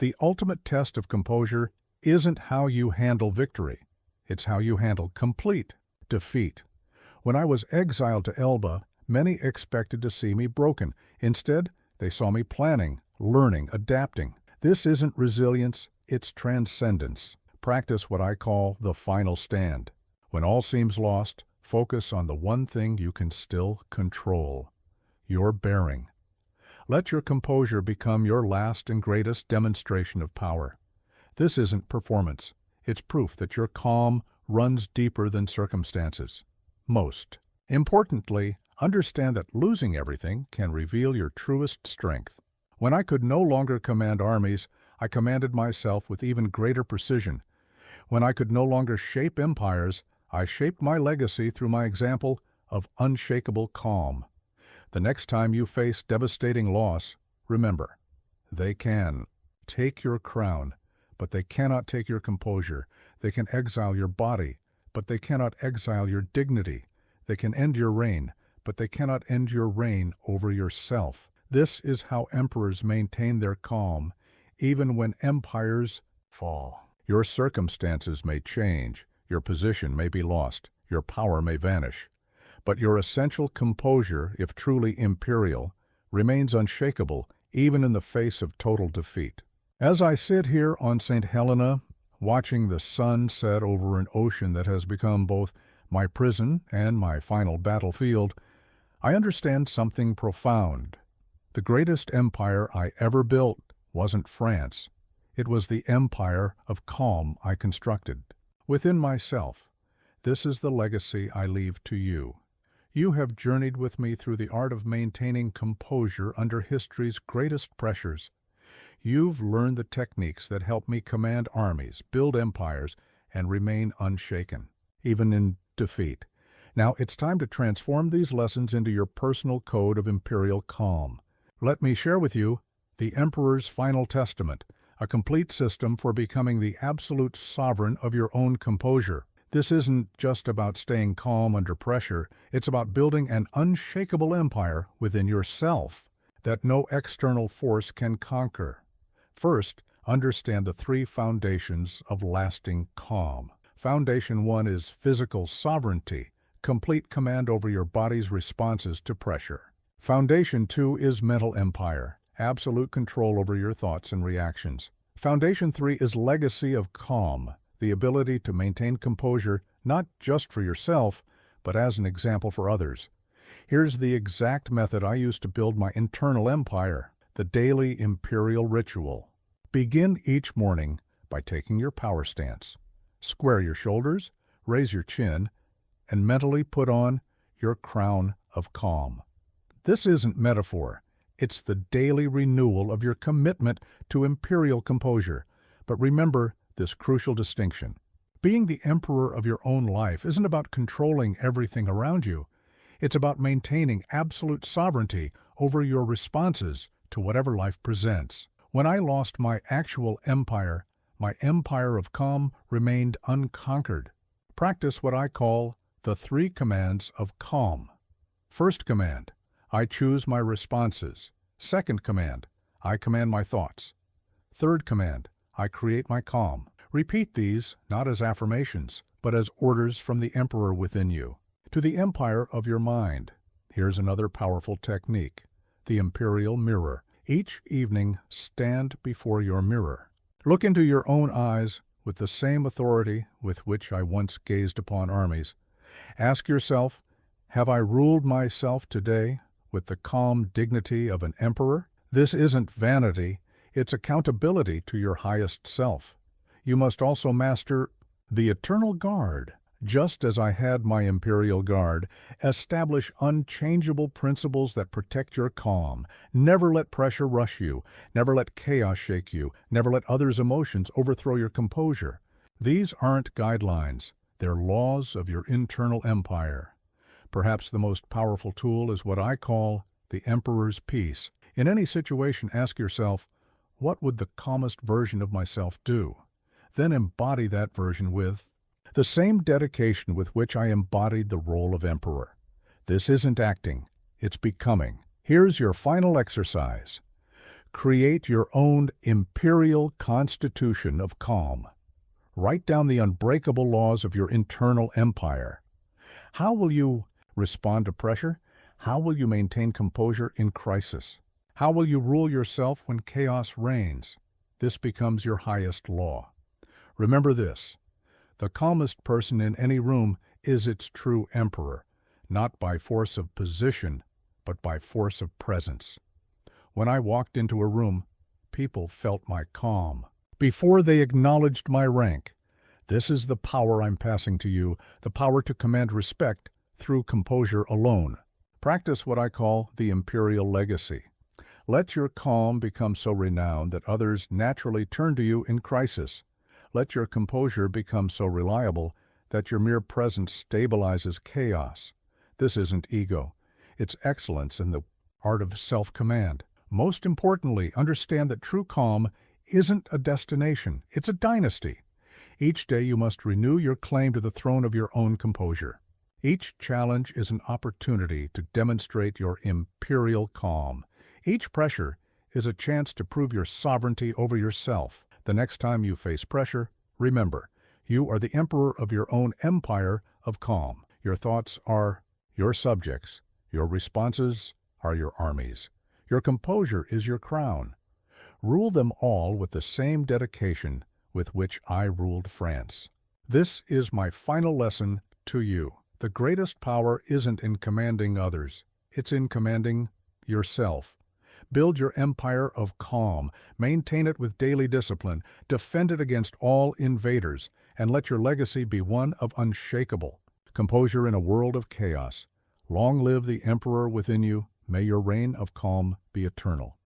Speaker 1: The ultimate test of composure isn't how you handle victory. It's how you handle complete defeat. When I was exiled to Elba, many expected to see me broken. Instead, they saw me planning, learning, adapting. This isn't resilience, it's transcendence. Practice what I call the final stand. When all seems lost, focus on the one thing you can still control. Your bearing. Let your composure become your last and greatest demonstration of power. This isn't performance. It's proof that your calm runs deeper than circumstances. Most importantly, understand that losing everything can reveal your truest strength. When I could no longer command armies, I commanded myself with even greater precision. When I could no longer shape empires, I shaped my legacy through my example of unshakable calm. The next time you face devastating loss, remember, they can take your crown, but they cannot take your composure. They can exile your body, but they cannot exile your dignity. They can end your reign, but they cannot end your reign over yourself. This is how emperors maintain their calm, even when empires fall. Your circumstances may change, your position may be lost, your power may vanish, but your essential composure, if truly imperial, remains unshakable even in the face of total defeat. As I sit here on St. Helena, watching the sun set over an ocean that has become both my prison and my final battlefield, I understand something profound. The greatest empire I ever built wasn't France. It was the empire of calm I constructed within myself. This is the legacy I leave to you. You have journeyed with me through the art of maintaining composure under history's greatest pressures. You've learned the techniques that help me command armies, build empires, and remain unshaken, even in defeat. Now it's time to transform these lessons into your personal code of imperial calm. Let me share with you the Emperor's Final Testament, a complete system for becoming the absolute sovereign of your own composure. This isn't just about staying calm under pressure, it's about building an unshakable empire within yourself that no external force can conquer. First, understand the three foundations of lasting calm. Foundation 1 is physical sovereignty, complete command over your body's responses to pressure. Foundation 2 is mental empire, absolute control over your thoughts and reactions. Foundation 3 is legacy of calm, the ability to maintain composure not just for yourself, but as an example for others. Here's the exact method I use to build my internal empire, the daily imperial ritual. Begin each morning by taking your power stance. Square your shoulders, raise your chin, and mentally put on your crown of calm. This isn't metaphor. It's the daily renewal of your commitment to imperial composure. But remember this crucial distinction. Being the emperor of your own life isn't about controlling everything around you. It's about maintaining absolute sovereignty over your responses to whatever life presents. When I lost my actual empire, my empire of calm remained unconquered. Practice what I call the 3 commands of calm. First command, I choose my responses. Second command, I command my thoughts. Third command, I create my calm. Repeat these not as affirmations, but as orders from the emperor within you. To the empire of your mind, here's another powerful technique, the imperial mirror. Each evening, stand before your mirror. Look into your own eyes with the same authority with which I once gazed upon armies. Ask yourself, have I ruled myself today with the calm dignity of an emperor? This isn't vanity, it's accountability to your highest self. You must also master the eternal guard. Just as I had my imperial guard, establish unchangeable principles that protect your calm. Never let pressure rush you. Never let chaos shake you. Never let others' emotions overthrow your composure. These aren't guidelines. They're laws of your internal empire. Perhaps the most powerful tool is what I call the Emperor's Peace. In any situation, ask yourself, what would the calmest version of myself do? Then embody that version with the same dedication with which I embodied the role of emperor. This isn't acting, it's becoming. Here's your final exercise. Create your own imperial constitution of calm. Write down the unbreakable laws of your internal empire. How will you respond to pressure? How will you maintain composure in crisis? How will you rule yourself when chaos reigns? This becomes your highest law. Remember this. The calmest person in any room is its true emperor, not by force of position, but by force of presence. When I walked into a room, people felt my calm before they acknowledged my rank. This is the power I'm passing to you, the power to command respect through composure alone. Practice what I call the imperial legacy. Let your calm become so renowned that others naturally turn to you in crisis. Let your composure become so reliable that your mere presence stabilizes chaos. This isn't ego. It's excellence in the art of self-command. Most importantly, understand that true calm isn't a destination. It's a dynasty. Each day you must renew your claim to the throne of your own composure. Each challenge is an opportunity to demonstrate your imperial calm. Each pressure is a chance to prove your sovereignty over yourself. The next time you face pressure, remember, you are the emperor of your own empire of calm. Your thoughts are your subjects. Your responses are your armies. Your composure is your crown. Rule them all with the same dedication with which I ruled France. This is my final lesson to you. The greatest power isn't in commanding others. It's in commanding yourself. Build your empire of calm, maintain it with daily discipline, defend it against all invaders, and let your legacy be one of unshakable composure in a world of chaos. Long live the emperor within you. May your reign of calm be eternal.